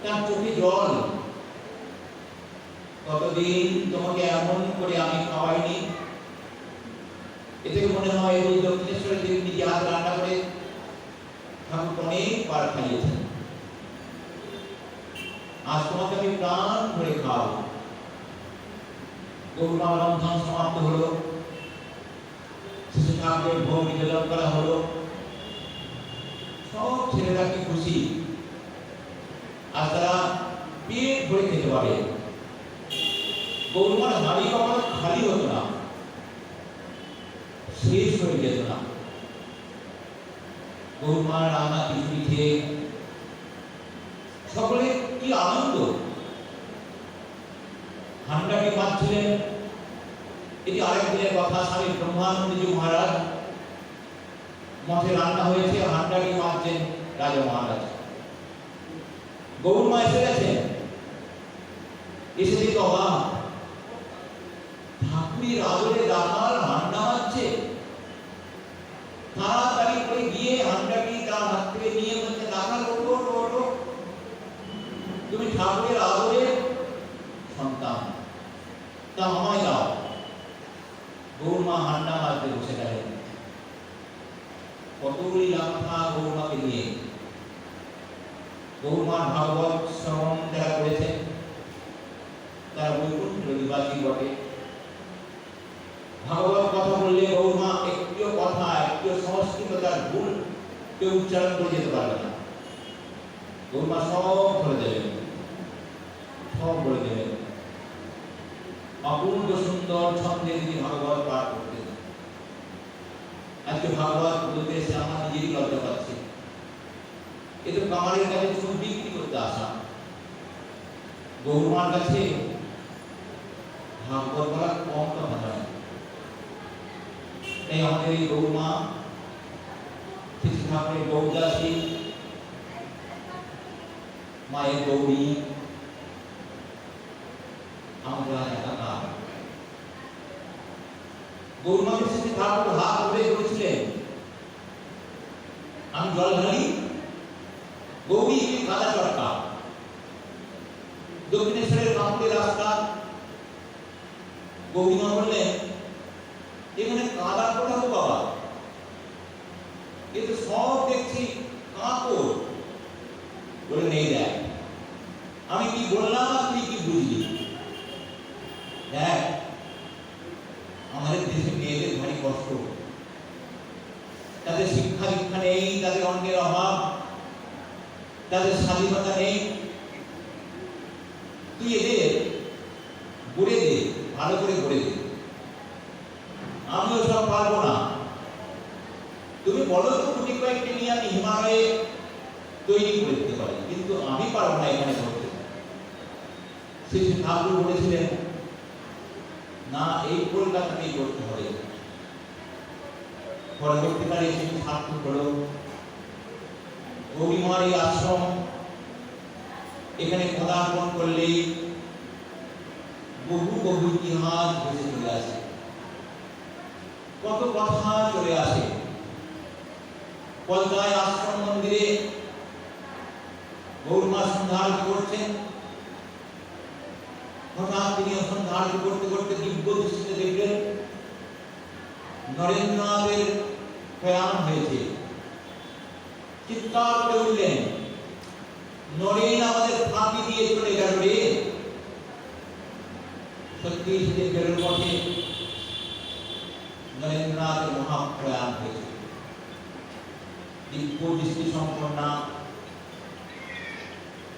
তার চোখে জল। কতদিন তোমাকে এমন করে আমি খাওয়াইনি। এতে মনে হয় ওই দক্ষিণেশ্বরের দেবী নিজে হাত রান্না করে ঠাকুর অনেকবার খাইয়েছেন। আজ তোমাকে আমি প্রাণ ভরে খাওয়াবো। গৌরমা রন্ধন সমাপ্ত হলো, শিশু ঠাকুরের ভোগ নিবেদন করা হলো। সব ছেলেরা কি খুশি, আর তারা পেট ভরে খেতে পারে। গৌরমার হাড়ি কখনো খালি হতো না, শেষ হয়ে যেত না। গৌরমার রান্না খিচুড়ি খেয়ে সকলে কি আনন্দ। হান্ডাটি পাচ্ছিলেন, এটি আরেক দিনের কথা। স্বামী ব্রহ্মানন্দজি মহারাজ মঠে রান্না হয়েছে, হান্ডাটি পাচ্ছেন রাজা মহারাজ। গৌরমা এসে গেছেন, এসে দেখে অবাক, ঠাকুরের আদরে রাখাল হান্ডা মারছে। তাড়াতাড়ি করে গিয়ে হান্ডাটি তার হাত থেকে নিয়ে বলছে, রাখাল ওঠো ওঠো ওঠো, তুমি ঠাকুরের আদরে সন্তান, তা আমায় দাও। গৌরমা হান্ডা মারতে বসে গেলেন। কতগুলি কথা গৌরমাকে নিয়ে। গৌরমার ভাগবত শ্রবণ যারা করেছেন তারা বৈকুণ্ঠ নিবাসী বটে। ভাগবত কথা বললে গৌরমা একটিও কথা, একটিও সংস্কৃত তার ভুল কেউ উচ্চারণ করে যেতে পারবে না। গৌরমা সব ধরে দেবেন, সব বলে দেবেন। অপূর্ব সুন্দর ছন্দে তিনি ভাগবত পাঠ করতেন। আজকে ভাগবত বলতে এসে আমার নিজেরই লজ্জা পাচ্ছে। এ তো কামারের কাছে চুল বিক্রি করতে আসা। গৌরমার কাছে ভাগবত বলা কম কথা নয়। তাই আমাদের এই গৌরমা শ্রী ঠাকুরের গৌরদাসী, মায়ের গৌরী, আমরা একাকার। গৌরমাকে শ্রী ঠাকুর হাত ধরে বলেছিলেন, আমি জল ঢালি, গৌরী কাদা চটকা। দক্ষিণেশ্বরের কাঁকুড়ের রাস্তা। গৌরীমা বললেন, এখানে কাদা কোথাও বাবা, এ তো সব দেখছি কাঁকড়। বলে নেই, দেখ আমি কি বললাম আর তুই কি বুঝলি। দেখ আমাদের দেশে মেয়েদের ভারী কষ্ট, তাদের শিক্ষা দীক্ষা নেই, তাদের অন্যের অভাব, তাদের স্বাধীনতা নেই। তুই এদের গড়ে দে, ভালো করে গড়ে দে। আমিও সব পারবো না। তুমি বলো তো কোটি কয়েকটি নিয়ে আমি হিমালয়ে তৈরি করে দিতে পারি, কিন্তু আমি পারবো না এখানে করতে। শ্রী ঠাকুর বলেছিলেন, না এই কলকাতাতেই করতে হবে। পরবর্তীকালে শ্রী ঠাকুর হল গৌরীমার এই আশ্রম। এখানে পদার্পণ করলেই বহু বহু ইতিহাস ভেসে চলে আসে, কত কথা চলে আসে। কলকাতায় আশ্রম মন্দিরে গৌরমা সন্ধ্যা আরতি করছেন। হঠাৎ তিনি সন্ধ্যা আরতি করতে করতে দিব্য দৃষ্টিতে দেখলেন নরেন্দ্রনাথের প্রয়াণ হয়েছে। চিৎকার করে উঠলেন, নরেন আমাদের ফাঁকি দিয়ে চলে গেল রে। সত্যি সে বেরোর পথে নরেন্দ্রনাথের মহাপ্রয়াণ হয়েছে। দিব্য দৃষ্টি সম্পন্ন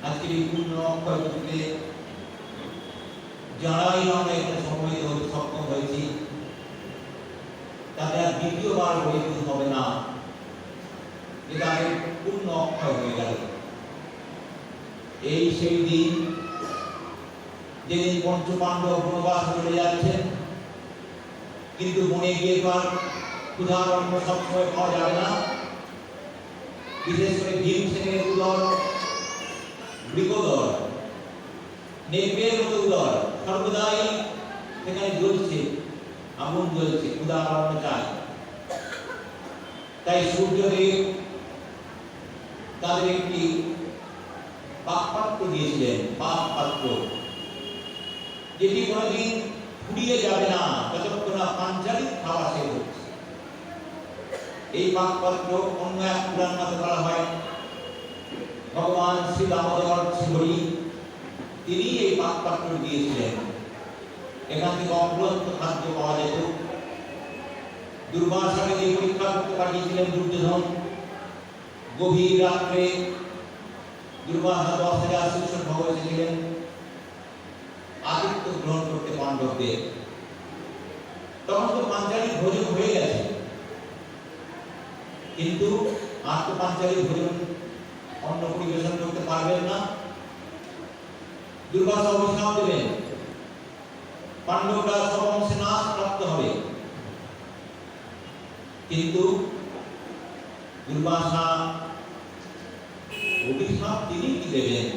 আজকের এই পূর্ণ অক্ষয় তিথিতে যারাই আমরা এখানে সমবেত হতে সক্ষম হয়েছি, তাদের আর দ্বিতীয়বার বৈকুণ্ঠ হবে না। এটা আগের পূর্ণ অক্ষয় হয়ে গেল। এই সেই দিন যেদিন পঞ্চপাণ্ডব বনবাস চলে যাচ্ছেন, কিন্তু বনে গিয়ে তার ক্ষুধার অন্ন সবসময় পাওয়া যাবে না। বিশেষ করে ভীমসেনের উদর, মৃগদর, নেপের মতো উদর সর্বদাই সেখানে জ্বলছে, আগুন জ্বলছে, ক্ষুধার অন্ন চাই। তাই সূর্যদেব তাদের একটি 5 পাত্র দিয়েছিলেন, 5 পাত্র। যেটি কোনোদিন ফুরিয়ে যাবে না যতক্ষণ না পাঞ্চালিক খাওয়া শেষ হচ্ছে। এই পাকপত্র অন্য এক পুরাণ মতে বলা হয় ভগবান শ্রী দামোদর শ্রী তিনি এই পাকপত্র দিয়েছিলেন। এখান থেকে অপ্রন্ত খাদ্য পাওয়া যেত। দুর্বাসাকে যে পরীক্ষা করতে পাঠিয়েছিলেন দুর্যোধন, গভীর রাত্রে দুর্বাসা 10,000 শিষ্য ভোগ এসেছিলেন আতিথ্য গ্রহণ করতে পাণ্ডবদের। তখন তো পাঞ্চালিক ভোজন হয়ে গেছে, কিন্তু আর তো পাঞ্চালিক ভোজন অন্ন পরিবেশন করতে পারবেন না। দুর্বাসা অভিশাপ দেবেন, পাণ্ডবরা সব অংশে নাশ প্রাপ্ত হবে। কিন্তু দুর্বাসা অভিশাপ তিনি কি দেবেন?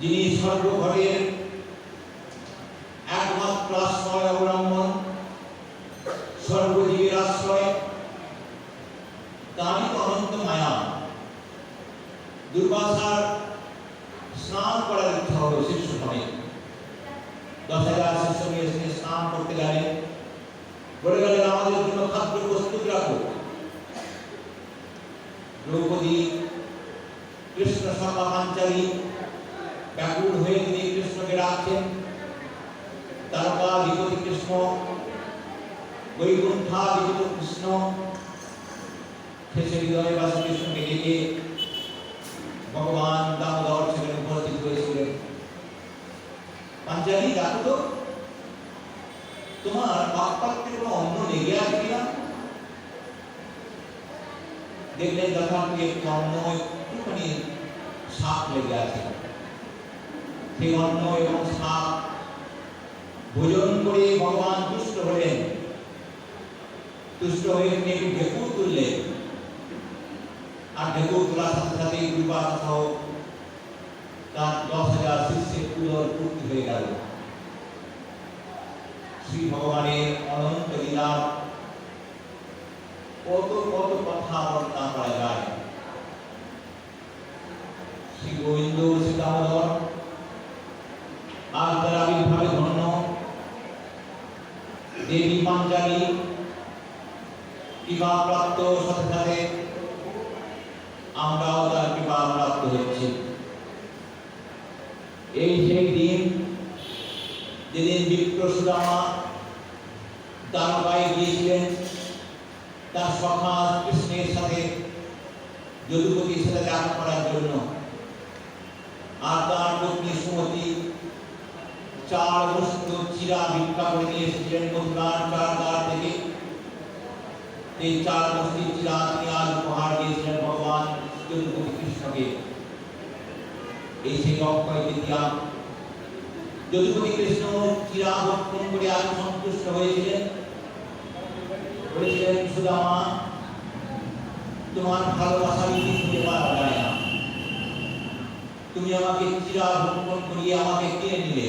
যিনি সর্বঘরের একমাত্র আশ্রয় অবলম্বন, সর্বজীবের আশ্রয়, তারই অনন্ত মায়া। দুর্বাসার স্নান করার ইচ্ছা হলো শিষ্য সবাই 10,000 শিষ্য নিয়ে স্নান করতে গেলেন। বলে গেলেন আমাদের জন্য খাদ্য প্রস্তুত রাখো। দ্রৌপদী কৃষ্ণ সভা পাঞ্চালী ব্যাকুল হয়ে তিনি কৃষ্ণকে ডাকছেন। তারকাধিপতি কৃষ্ণ, বৈকুণ্ঠাধিপতি কৃষ্ণ শেষে হৃদয়বাসী কৃষ্ণকে ডেকে ভগবান দামোদর সেখানে উপস্থিত হয়েছিলেন। পাঞ্চালী ডাকো তো, তোমার পাকপাত্রে কোনো অন্ন লেগে আছে কিনা? দেখলেন যথার্থই একটু অন্ন একটুখানি শাক লেগে আছে। সেই অন্ন এবং শাক ভোজন করে ভগবান তুষ্ট হলেন। তুষ্ট হয়ে তিনি একটু ঢেকুর তুললেন, আর ঢেকুর তোলার সাথে সাথে দুর্বাসা সহ তার 10,000 শিষ্যের উদর পূর্তি হয়ে গেল। শ্রী ভগবানের অনন্ত লীলা কত কত কথা বর্ণনা করা যায়। শ্রী গোবিন্দ শ্রী দামোদর আজ তার আবির্ভাবে ধন্য, দেবী পাঞ্চালী কৃপা প্রাপ্ত, সাথে সাথে আমরাও তার কৃপা প্রাপ্ত হচ্ছি। এই সেই দিন যেদিন বিপ্র সুদামা দ্বারকায় গিয়েছিলেন তার সখা কৃষ্ণের সাথে যদুপতির সাথে দেখা করার জন্য, আর তার পত্নী সুমতি 4 বস্তু চিরা ভিক্ষা করে নিয়ে এসেছিলেন মথুরার 4 দ্বার থেকে। এই 4 বস্তু চিরা তিনি আজ উপহার দিয়েছিলেন ভগবান যদুপতি কৃষ্ণকে। এই সেই অক্ষয় তৃতীয়া। যদুপতি কৃষ্ণ চিরা ভক্ষণ করে আজ সন্তুষ্ট হয়েছিলেন। বলেছিলেন সুদামা, তোমার ভালোবাসা বিধি খুঁজে পাওয়া যায় না, তুমি আমাকে চিরা ভক্ষণ করিয়ে আমাকে কিনে নিলে।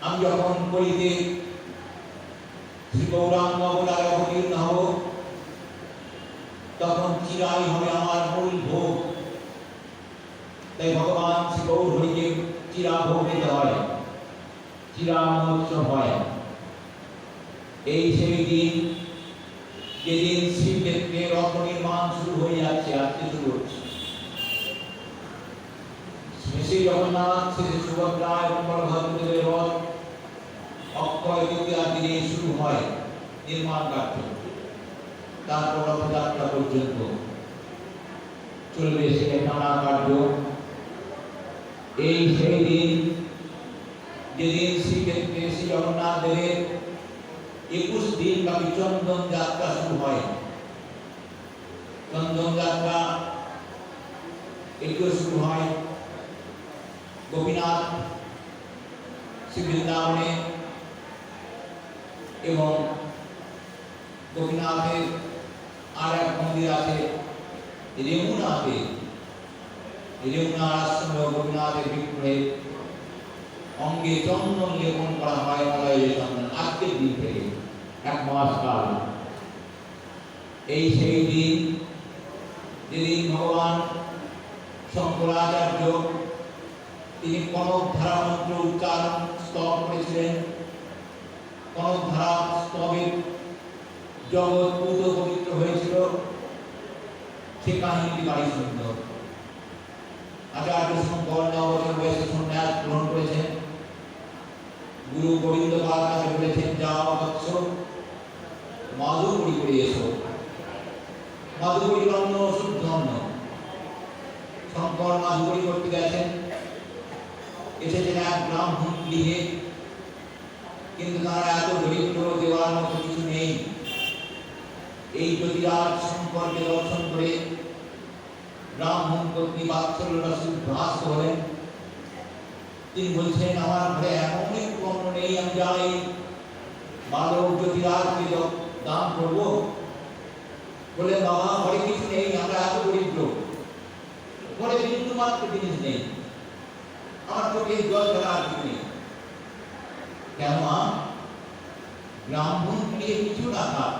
আমি যখন কলিতে শ্রী গৌরাঙ্গ অবতারে অবতীর্ণ হব, তখন চিরাই হবে আমার মূল ভোগ। তাই ভগবান শ্রী গৌর হরিকে চিরা ভোগ দিতে হয়, চিরা মহোৎসব হয়। এই সেই দিন যেদিন শ্রীক্ষেত্রে রথ নির্মাণ শুরু হয়ে যাচ্ছে, আজকে শুরু হচ্ছে। শ্রী জগন্নাথ, শ্রী সুভদ্রা এবং বলভদ্রদেবের রথ অক্ষয় তৃতীয়ার দিনে শুরু হয় নির্মাণ কার্য। তারপর রথযাত্রা পর্যন্ত চলবে সে নানা কার্য। এই সেই দিন যেদিন শ্রীক্ষেত্রে শ্রী জগন্নাথ দেবের 21 দিন ব্যাপী চন্দন যাত্রা শুরু হয়। চন্দন যাত্রা এটিও শুরু হয় গোপীনাথ শ্রী বৃন্দাবনে, এবং গোপীনাথের আর এক মন্দির আছে রেমুনাতে। রেমুনার আশ্রমে গোপীনাথের বিগ্রহে অঙ্গে চন্দন লেপন করা হয় মলয়ে চন্দন, আজকের দিন থেকে 1 মাস কাল। এই সেই দিন যেদিন ভগবান শঙ্করাচার্য তিনি কনক ধারা মন্ত্র উচ্চারণ স্তব করেছিলেন। কনক ধারা স্তবে জগৎ পূত পবিত্র হয়েছিল, সে কাহিনীটি বাড়ি সুন্দর। আচার্য শঙ্কর 9 বছর বয়সে সন্ন্যাস গ্রহণ করেছেন। গুরু গোবিন্দ পাল তাকে বলেছেন, যাও বৎস, মাধুকরী করে এসো। মাধুকরীর অন্ন শুদ্ধ অন্ন। শঙ্কর মাধুকরী করতে গেছেন, এসেছেন এক ব্রাহ্মণ গৃহে, কিন্তু তারা এত দরিদ্র, দেওয়ার মতো কিছু নেই। এই জ্যোতিরাজ শঙ্করকে দর্শন করে ব্রাহ্মণ পত্নী বাৎসল্য রসে উদ্ভাসিত হলেন। তিনি বলছেন, আমার ঘরে এমন একটু অন্ন নেই, আমি যাই বালক জ্যোতিরাজকে দান করবো। বলে, বাবা ঘরে কিছু নেই, আমরা এত দরিদ্র, ঘরে বিন্দু মাত্র জিনিস নেই, আমার চোখে জল ছাড়া আর কিছু নেই। কেন মা? ব্রাহ্মণ গৃহে কিছু না থাক,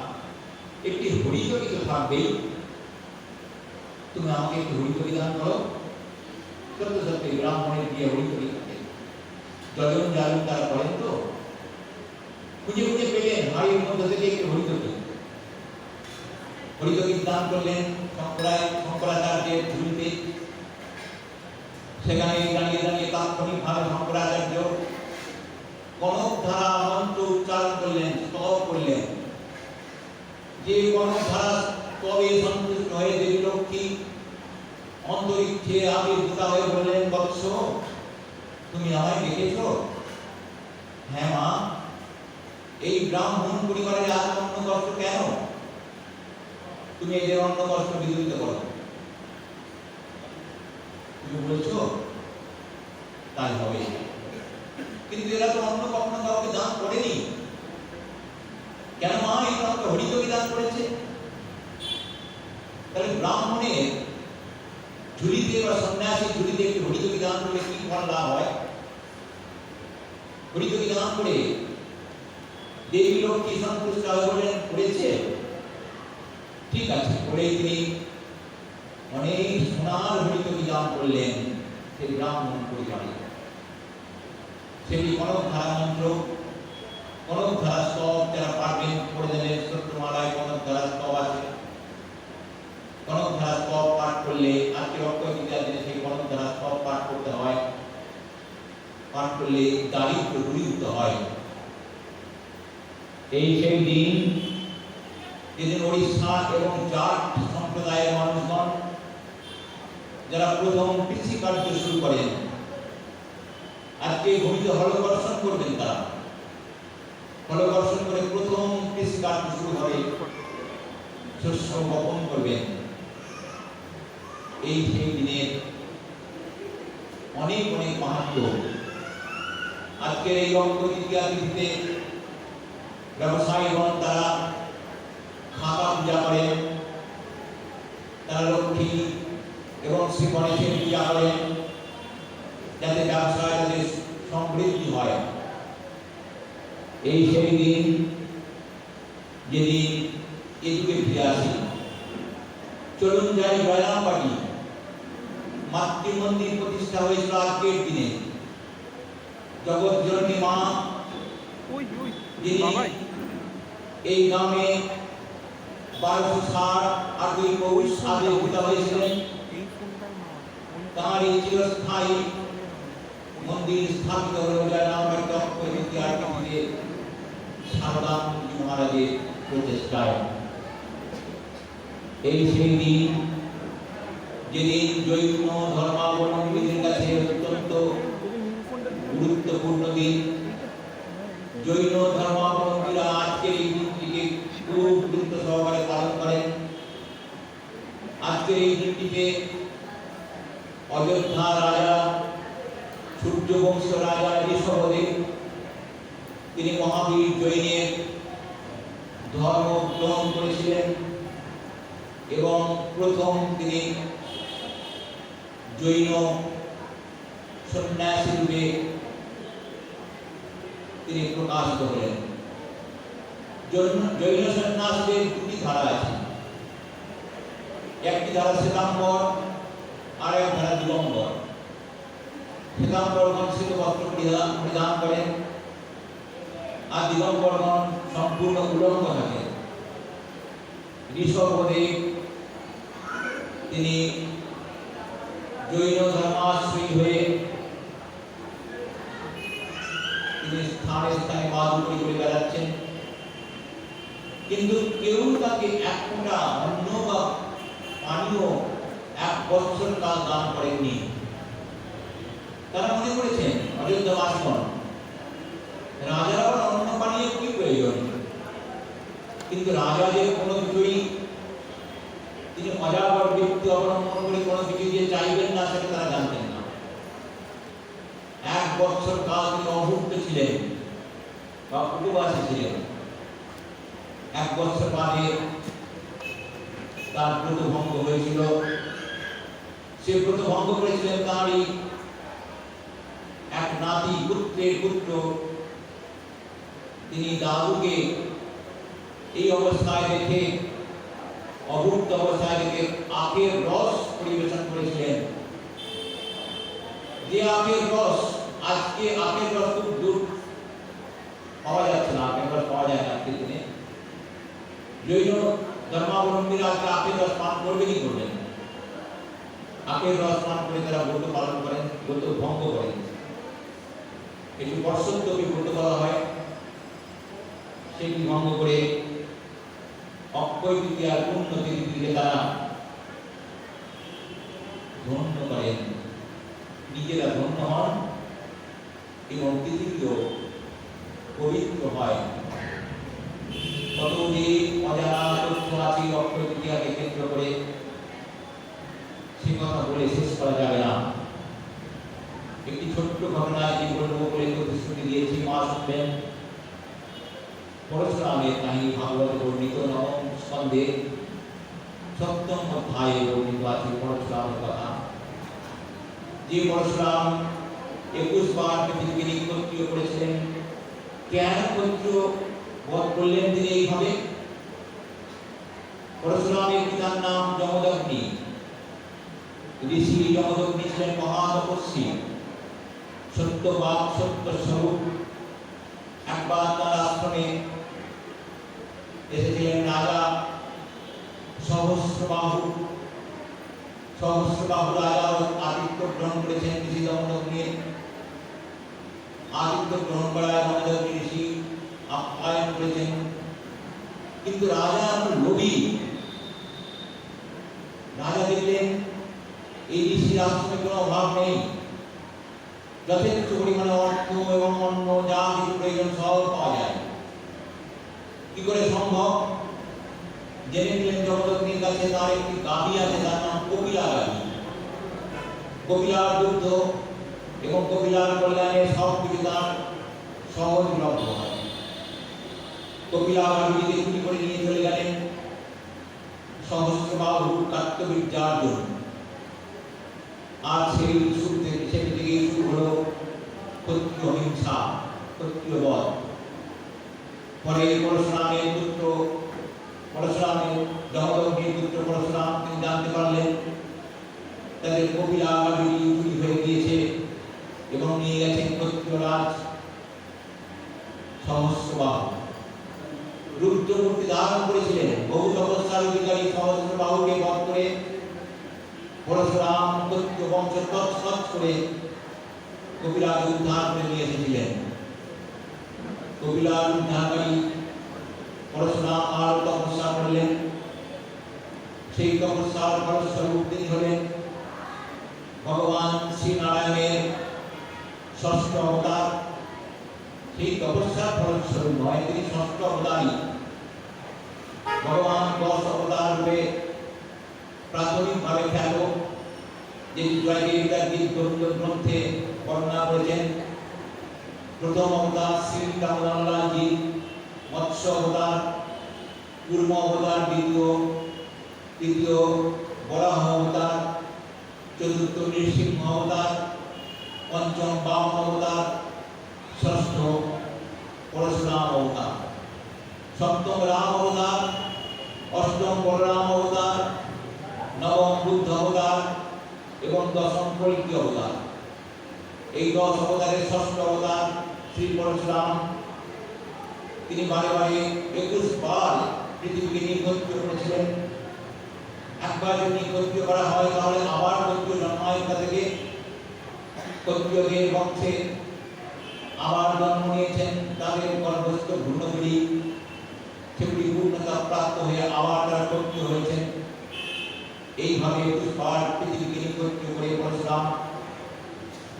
একটি হরিতকি তো থাকবেই, তুমি আমাকে একটু হরিতকি দান করো। সত্য সত্যি ব্রাহ্মণের গৃহে হরিতকি থাকে। যজন জালুন তারা করেন তো, খুঁজে খুঁজে পেলেন হাড়ির মধ্যে থেকে একটু হরিতকি। হরিতকি দান করলেন শঙ্করাচার্যের ঝুলিতে। সেখানে দাঁড়িয়ে দাঁড়িয়ে তাৎক্ষণিকভাবে শঙ্করাচার্য কনক ধারা মন্ত্র উচ্চারণ করলেন, স্তব করলেন। যে কনক ধারা স্তবে সন্তুষ্ট হয়ে দেবী লক্ষ্মী অন্তরিক্ষে আবির্ভূতা হয়ে বললেন, বৎস, তুমি আমায় ডেকেছ? হ্যাঁ মা। এই ব্রাহ্মণ পরিবারের এত অন্ন কষ্ট কেন? তুমি এদের অন্ন কষ্ট বিদূরিত করো। তুমি বলছো তাই হবে, কিন্তু এরা তো অন্য কখনো কাউকে দান করেনি। কেন মা? এই তো আমাকে হরিতকি দান করেছে। তাহলে ব্রাহ্মণের ঝুলিতে বা সন্ন্যাসী ঝুলিতে একটি হরিতকি দান করলে কি ফল লাভ হয়? হরিতকি দান করে দেবী লক্ষ্মী সন্তুষ্ট হয়ে করেছে, ঠিক আছে, করেই তিনি অনেক সোনার হরিতকি দান করলেন সেই ব্রাহ্মণ পরিবারে। সেটি কনক ধারা মন্ত্র, কনক ধারা স্তব, যারা পারবেন পড়ে দেবেন। সত্যমালায় কনক ধারা স্তব আছে। কনক ধারা স্তব পাঠ করলে, আজকে অক্ষয় তৃতীয়ার দিনে সেই কনক ধারা স্তব পাঠ করতে হয়। পাঠ করলে দারিদ্র দূরীভূত হয়। এই সেই দিন যেদিন ওড়িশা এবং জাট সম্প্রদায়ের মানুষগণ যারা প্রথম কৃষি কার্য শুরু করেন, আজকে ভূমিতে হলকর্ষণ করবেন। তারা হলকর্ষণ করে প্রথম কৃষি কার্য শুরু করে, শস্য বপন করবেন। এই সেই দিনের অনেক অনেক মাহাত্ম্য। আজকের এই অক্ষয় তৃতীয়া তিথিতে ব্যবসায়ীগণ তারা খাতা পূজা করেন, তারা লক্ষ্মী এবং শ্রী গণেশের পূজা করেন, যাতে ব্যবসায় যাতে সমৃদ্ধি হয়। এই সেই দিন যেদিন এ যুগে ফিরে আসি। চলুন যাই জয়রামবাটি। মাতৃমন্দির প্রতিষ্ঠা হয়েছিল আজকের দিনে। জগৎ জননী মা যিনি এই গ্রামে 1260 8ই পৌষ আবির্ভূত হয়েছিলেন, তাঁরই চিরস্থায়ী মন্দির স্থাপিত হল জয়রামবাটি অক্ষয় তৃতীয়ার তিথিতে সারদানন্দজি মহারাজের প্রচেষ্টায়। এই সেই দিন যেদিন জৈন ধর্মাবলম্বীদের কাছে অত্যন্ত গুরুত্বপূর্ণ দিন। জৈন ধর্মাবলম্বীরা আজকের এই দিনটিকে খুব গুরুত্ব সহকারে পালন করেন। আজকের এই দিনটিতে অযোধ্যা রাজা, সূর্যবংশ রাজা ঋষভদেব, তিনি মহাবীর জৈনের ধর্ম গ্রহণ করেছিলেন এবং প্রথম তিনি জৈন সন্ন্যাসী রূপে তিনি প্রকাশিত হলেন। জৈন সন্ন্যাসীদের দুটি ধারা আছে, একটি ধারা শ্বেতাম্বর আর এক ধারা দিগম্বর। শ্বেতাম্বরগণ শ্বেত বস্ত্র পরিধান করেন আর দিগম্বরগণ সম্পূর্ণ উলঙ্গ থাকেন। ঋষভদেব তিনি জৈন ধর্মাশ্রয়ী হয়ে তিনি স্থানে স্থানে বাদুড়ি করে বেড়াচ্ছেন, কিন্তু কেউ তাকে এক ফোঁটা অন্ন বা পানীয় 1 বছর কাল দান করেননি। তারা মনে করেছেন অযোধ্যাবাসীগণ রাজার আবার অন্ন পানীয় কি প্রয়োজন, কিন্তু রাজা যে কোনো কিছুই তিনি অজাগর ব্যক্তি অবলম্বন করে কোনো কিছু দিয়ে চাইবেন না সেটা তারা জানতেন না। 1 বছর কাল তিনি অভুক্ত ছিলেন বা উপবাসী ছিলেন। 1 বছর বাদে তার ব্রত ভঙ্গ হয়েছিল। সে ব্রত ভঙ্গ করেছিলেন তাঁরই এক নাতি পুত্রের পুত্র। তিনি দাদুকে এই অবস্থায় দেখে, অভুক্ত অবস্থায় দেখে আখের রস পরিবেশন করেছিলেন। যে আখের রস, আজকে আখের রস খুব দূর পাওয়া যাচ্ছে না, আখের রস পাওয়া যায় না আজকের দিনে। জৈন ধর্মাবলম্বীরা আজকে আখের রস পান করবে কি করবেন? আখের রস পান করে তারা ব্রত পালন করেন, ব্রত ভঙ্গ করেন। এটি বর্ষোত্তরী ব্রত বলা হয়। সেটি ভঙ্গ করে অক্ষয় তৃতীয়ার পূর্ণ তিথিতে তারা ধন্য করেন, নিজেরা ধন্য হন এবং তিথিটিও পবিত্র হয়। কত যে অজানা তথ্য আছে অক্ষয় তৃতীয়াকে কেন্দ্র করে, সে কথা বলে শেষ করা যাবে না। একটি ছোট্ট ঘটনায় যে বলবো বলে প্রতিশ্রুতি দিয়েছি, মা শুনবেন। পরশুরামের কাহিনী ভাগবত বর্ণিত 9ম স্কন্ধে 7ম অধ্যায়ে বর্ণিত আছে পরশুরামের কথা। যে পরশুরাম 21 বার পৃথিবীকে নিক্ষত্রিয় করেছিলেন। কেন ক্ষত্রিয় বধ করলেন তিনি এইভাবে? পরশুরামের পিতার নাম যমদগ্নি। ঋষি যমদগ্নি ছিলেন মহাতপস্বী, সত্যবাক, সত্য স্বরূপ। একবার তার আশ্রমে এসেছিলেন রাজা সহস্রবাহু। সহস্রবাহু রাজা আদিত্য গ্রহণ করেছেন ঋষি যমদগ্নির। আদিত্য গ্রহণ করায় যমদগ্নি ঋষি আপ্যায়ন করেছেন, কিন্তু রাজা লোভী। রাজা দেখলেন এই ঋষির আশ্রমে কোনো অভাব নেই, যথেষ্ট পরিমাণে অর্থ এবং অন্য যা কিছু প্রয়োজন সব পাওয়া যায়। কি করে সম্ভব? জেনে নিলেন যমদগ্নির কাছে তার একটি গাভী আছে, তার নাম কপিলা গাভী। কপিলার দুগ্ধ এবং কপিলার কল্যাণে সব কিছু তার সহজলভ্য হয়। কপিলা গাভীকে চুরি করে নিয়ে চলে গেলেন সহস্রবাহু কার্তবীর্যার্জুন। আর সেই থেকে শুরু হলো ক্ষত্রিয় হিংসা, ক্ষত্রিয় বধ। পরে পরশুরামের পুত্র, পরশুরামের যমদগ্নির পুত্র পরশুরাম তিনি জানতে পারলেন তাদের কপিলা গাভী চুরি হয়ে গিয়েছে এবং নিয়ে গেছেন ক্ষত্রিয় রাজ সহস্রবাহু। রুদ্রমূর্তি ধারণ করেছিলেন। বহু তপস্যার অধিকারী সহস্রবাহুকে বধ করে পরশুরাম ক্ষত্রিয় বংশ তৎসৎ করে কপিলাকে উদ্ধার করে নিয়ে এসেছিলেন। কপিলার উদ্ধারকারী পরশুরাম আর তপস্যা করলেন। সেই তপস্যার ফলস্বরূপ তিনি হলেন ভগবান শ্রীনারায়ণের 6ষ্ঠ অবতার। সেই তপস্যার ফলস্বরূপ নয়, তিনি 6ষ্ঠ অবতারই। ভগবান 10 অবতার রূপে প্রাথমিকভাবে খ্যাত, যেটি জয়দেবিতার গ্রন্থে বর্ণনা করেছেন। প্রথম অবতার শ্রী রামলালজি, মৎস্য অবতার, কুর্ম অবতার তৃতীয় বরাহ অবতার, চতুর্থ নৃসিংহ অবতার, পঞ্চম বামন অবতার, ষষ্ঠ পরশুরাম অবতার, সপ্তম রাম অবতার, অষ্টম বলরাম অবতার, নবম বুদ্ধ অবতার এবং দশম কল্কি অবতার। এই 10 অবতারের ষষ্ঠ অবতার শ্রী পরশুরাম, তিনি বারে বারে 21 বার পৃথিবীকে নিকট্য করেছিলেন। একবার যদি নিকট্য করা হয় তাহলে আবার কর্তৃ জন্মায় তা থেকে কর্তৃদের বংশে আবার জন্ম নিয়েছেন। তাদের গর্ভস্থ ভ্রূণগুলি সেগুলি পূর্ণতা প্রাপ্ত হয়ে আবার তারা কর্তৃ হয়েছেন। এইভাবে 21 বার পৃথিবীকে নিকট্য করে পরশুরাম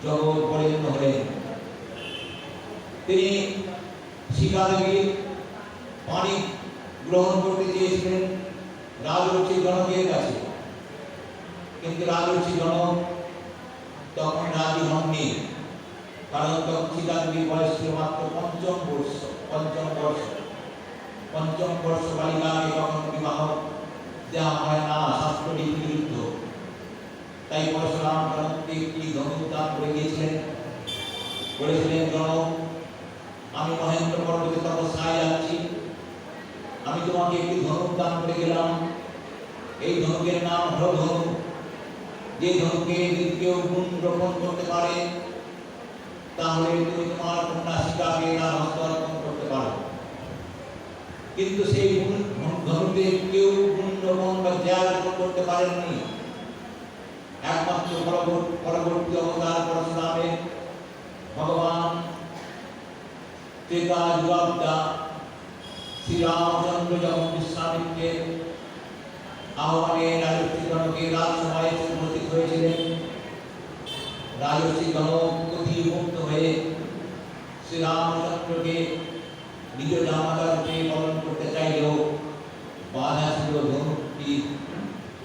জগৎ পরিণত হলেন। তিনি সীতাদেবীর পানি গ্রহণ করতে চেয়েছিলেন রাজর্ষি জনকের কাছে, কিন্তু রাজর্ষি জনক তখন রাজি হননি, কারণ তখন সীতাদেবীর বয়স ছিল মাত্র পঞ্চম বর্ষ বালিকাকে কখনো বিবাহ দেওয়া হয় না, শাস্ত্রটির বিরুদ্ধ। তাই পরশুরাম জনককে একটি ধনুক দান করে গিয়েছিলেন। বলেছিলেন, জনক, আমি মহেন্দ্র পর্বতে তপস্যায় যাচ্ছি, আমি তোমাকে একটি ধনুক দান করে গেলাম। এই ধনুকের নাম হল ধনু। যে ধনুকে যদি কেউ গুণ রোপণ করতে পারে তাহলে তুমি তোমার কন্যা সীতাকে তার হস্তার্পণ করতে পারো। কিন্তু সেই ধনুকে কেউ গুণ রোপণ বা জ্ঞান রোপণ করতে পারেননি। একমাত্র পরবর্তী অবতার পরশুরামের ভগবান ত্রেতা যুগাবদা শ্রীরামচন্দ্র যখন বিশ্বামিত্রের আহ্বানে রাজর্ষি জনকের রাজসভায় উপস্থিত হয়েছিলেন, রাজর্ষি জনক অতি মুক্ত হয়ে শ্রীরামচন্দ্রকে নিজ জামাতা রূপে পালন করতে চাইলেও বাধা ছিল ধনুকটি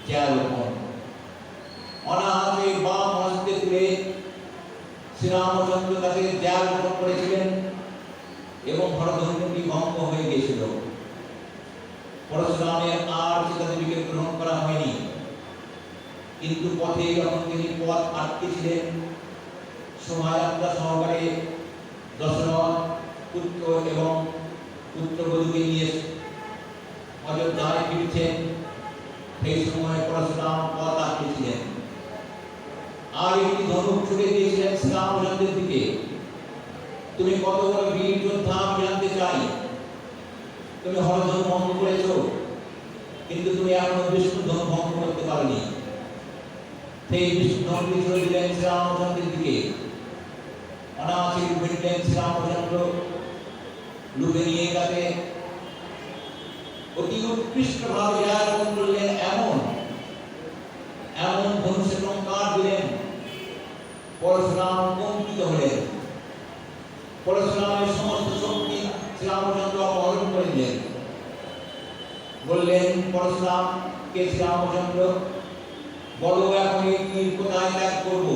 জ্ঞারোপণ। অনাহারে বাম হস্তে তুলে শ্রীরামচন্দ্র তাকে জ্ঞারোপণ করেছিলেন এবং হরধনুটি ভঙ্গ হয়ে গিয়েছিল। পরশুরামের আর সীতাদেবীকে গ্রহণ করা হয়নি, কিন্তু পথে যখন তিনি পথ আটকেছিলেন, শোভাযাত্রা সহকারে দশরথ পুত্র এবং পুত্রবধূকে নিয়ে অযোধ্যায় ফিরছেন, সেই সময় পরশুরাম পথ আটকেছিলেন আর একটি ধনুক ছুড়ে দিয়েছিলেন শ্রীরামচন্দ্রের দিকে। তুমি কত বড় বীর যোদ্ধা আমি জানতে চাই। তুমি হরধনু ভঙ্গ করেছ, কিন্তু তুমি এখনো বিষ্ণু ধনু ভঙ্গ করতে পারোনি। সেই বিষ্ণু ধনুটি ছুড়ে দিলেন শ্রীরামচন্দ্রের দিকে। অনায়াসে ফিরলেন শ্রীরামচন্দ্র, লুকে নিয়ে তাকে অতি উৎকৃষ্ট ভাবে আরোপণ করলেন। এমন ধনুষে টঙ্কার দিলেন, পরশুরাম কম্পিত হলেন। পরশুরামের সমস্ত শক্তি শ্রীরামচন্দ্র অপহরণ করে দিলেন। বললেন পরশুরামকে, শ্রীরামচন্দ্র বলো এখন এই তীর কোথায় ত্যাগ করব।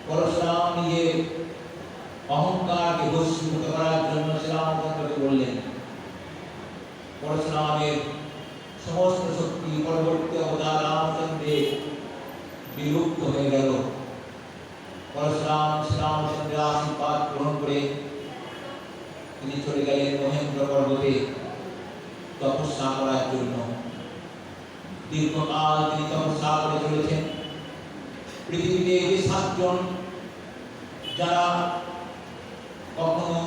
পরশুরাম নিজের অহংকারকে ভস্মীভূত করার জন্য শ্রীরামচন্দ্রকে বললেন। পরশুরামের সমস্ত শক্তি পরবর্তী অবতার রামচন্দ্রে বিলুপ্ত হয়ে গেল। পরশুরাম শ্রীরামচন্দ্রের আশীর্বাদ গ্রহণ করে তিনি চলে গেলেন মহেন্দ্র পর্বতে তপস্যা করার জন্য। দীর্ঘকাল তিনি তপস্যা করে চলেছেন। পৃথিবীতে যে 7 জন যারা কখনো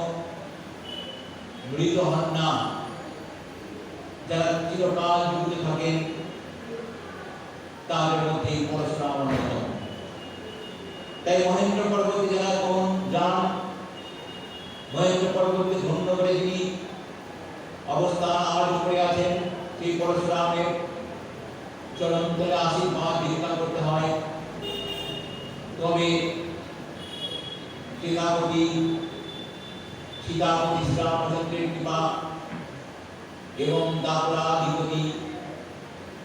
মৃত হন না, যারা চিরকাল জীবিত থাকেন, তাদের মধ্যে পরশুরাম অন্যতম। তাই মহেন্দ্র পর্বতে যারা কোন যান, মহেন্দ্র পর্বতকে ধন্য করে যিনি অবস্থান আরোপ করে আছেন, সেই পরশুরামের চরণতলে আশীর্বাদ ভিক্ষা করতে হয়। তবে সীতাপতি শ্রীরামচন্দ্রের কৃপা এবং দাপরাধিপতি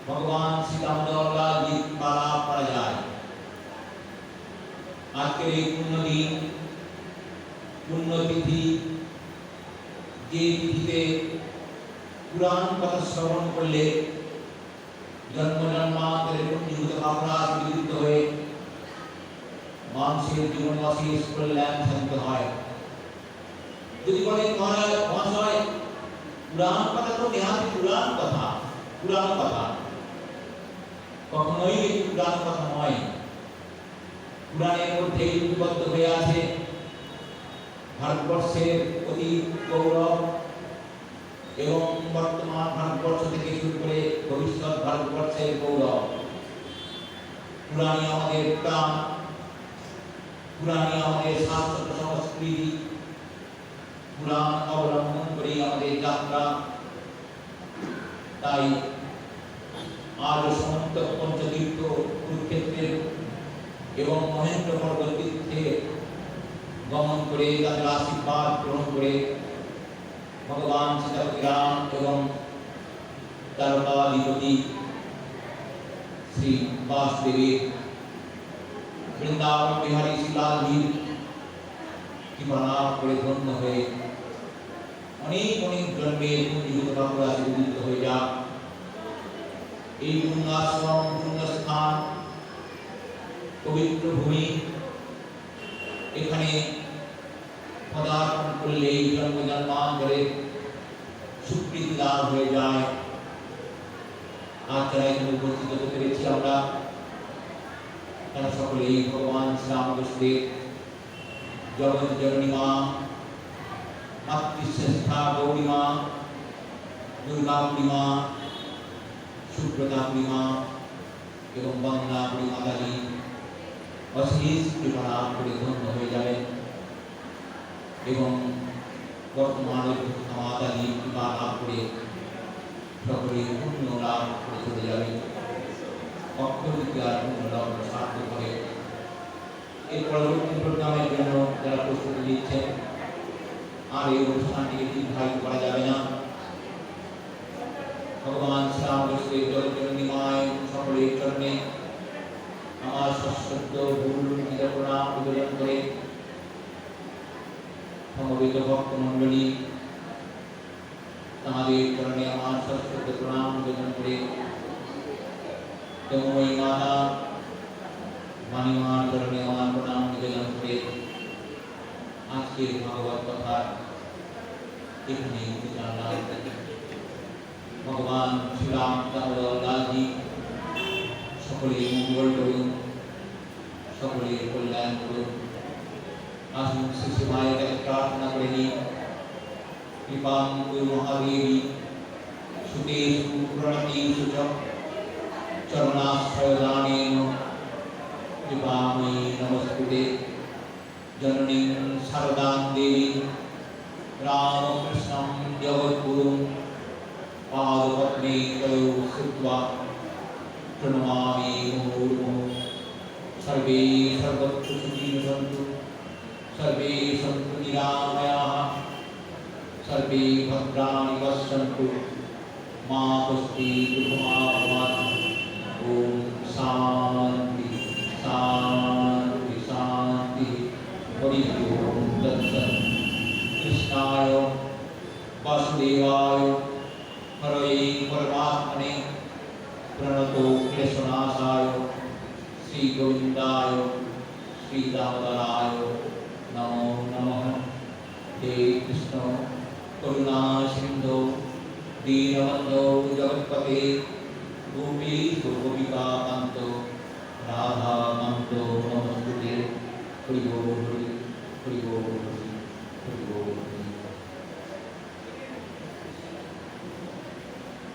ভগবান শ্রীরামচন্দ্রের কৃপা লাভ করা যায়। আজকের এই পুণ্যদিন, পুণ্যতিথি, যে তিথিতে পুরাণ কথা শ্রবণ করলে জন্ম জন্মান্তরের পুণ্যভূত পাপরা বিলুপ্ত হয়ে মানুষের জীবন অশেষ কল্যাণ সাধিত হয়। যদি বলেন মহাশয় পুরাণ কথা তো নেহাতি পুরাণ কথা, কখনোই পুরাণ কথা নয়। পুরাণের মধ্যে লিপিবদ্ধ হয়ে আছে ভারতবর্ষের অতীত গৌরব এবং বর্তমান ভারতবর্ষ থেকে শুরু করে ভবিষ্যৎ ভারতবর্ষের গৌরব। পুরাণই আমাদের প্রাণ, পুরাণই আমাদের শাশ্বত সংস্কৃতি, পুরাণ অবলম্বন করে আমাদের যাত্রা। তাই আজ সমস্ত পঞ্চতীর্থ কুরুক্ষেত্রের এবং মহেন্দ্র পর্বত তীর্থে গমন করে তাদের আশীর্বাদ গ্রহণ করে ভগবান সীতাপতি রাম এবং দ্বারকাধিপতি শ্রী বাসুদেবের বৃন্দাবন বিহারী শ্রীলালজীর কৃপা লাভ করে ধন্য হয়ে অনেক অনেক জন্মের পুণ্যযুক্ত বাঁকুড়াতে উদিত হয়ে যাক। এই পুণ্যাশ্রম পুণ্যস্থান পবিত্র ভূমি, এখানে পদার্পণ করলে জন্ম জন্মান্তরে সুকৃতি লাভ হয়ে যায়। আজ যারা এখানে উপস্থিত হতে পেরেছি আমরা, তারা সকলেই ভগবান শ্রীরামকৃষ্ণের জগৎ জননী মা, মাতৃশ্রেষ্ঠা গৌরী মা, দুর্গা মা, সুব্রতা মা এবং বন্দনা মাতাজি অশেষ কৃপা লাভ করে ধন্য হয়ে যাবেন এবং বর্তমানে মাতাজি কৃপা লাভ করে সকলে পূর্ণ লাভ করে চলে যাবে। অক্ষর পূর্ণ লাভ সার্থক হবে। এর পরবর্তী প্রোগ্রামের জন্য যারা প্রস্তুতি নিচ্ছেন, আর এই অনুষ্ঠানটিকে দীর্ঘায়িত করা যাবে না। ভগবান শ্রীরামকৃষ্ণের জগৎজননী মায়ের সকলের চরণে আমার সশ্রদ্ধ ভুল প্রণাম নিবেদন করে সমবেত ভক্ত মণ্ডলী তাঁদের চরণে আমার সশ্রদ্ধ প্রণাম নিবেদন করে তমোময়ী মাতা মানিমার চরণে আমার প্রণাম নিবেদন করে আজকের ভাগবত কথা এখানে জানলাম। ভগবান শ্রীরাম দামোদরলালজি সকলের মঙ্গল করুন, সকলের কল্যাণ করুন। আসুন শ্রী মায়ের কাছে প্রার্থনা করে নিই। কৃপাং গুরু মহাদেবী সুতেষু প্রণতিষু চ চরণাশ্রয়দানেন কৃপাময়ী নমস্তুতে। জননীং শারদাং দেবী রামকৃষ্ণং জগদ্গুরুং পাদপদ্মে তয়ো শ্রুত্বা প্রণমামি মুহুর্মুহুঃ। सर्वे सर्वत्र सुखिनो सन्तु, सर्वे सन्तु निरामयाः, सर्वे भद्राणि पश्यन्तु, मा कश्चित् दुःखमाप्नुयात्। ॐ शान्ति शान्ति शान्तिः। हरि ओम तत्सत्। कृष्णाय वासुदेवाय हरये परमात्मने प्रणतो क्लेशनाशाय श्री गोविंदाय श्री दामोदराय नमो नमः। हे कृष्ण करुणा सिंधु दीनबंधो जगत्पते गोपीशो गोपिकाकान्तो राधाकान्तो नमोस्तुते। हरि बोल हरि बोल हरि बोल।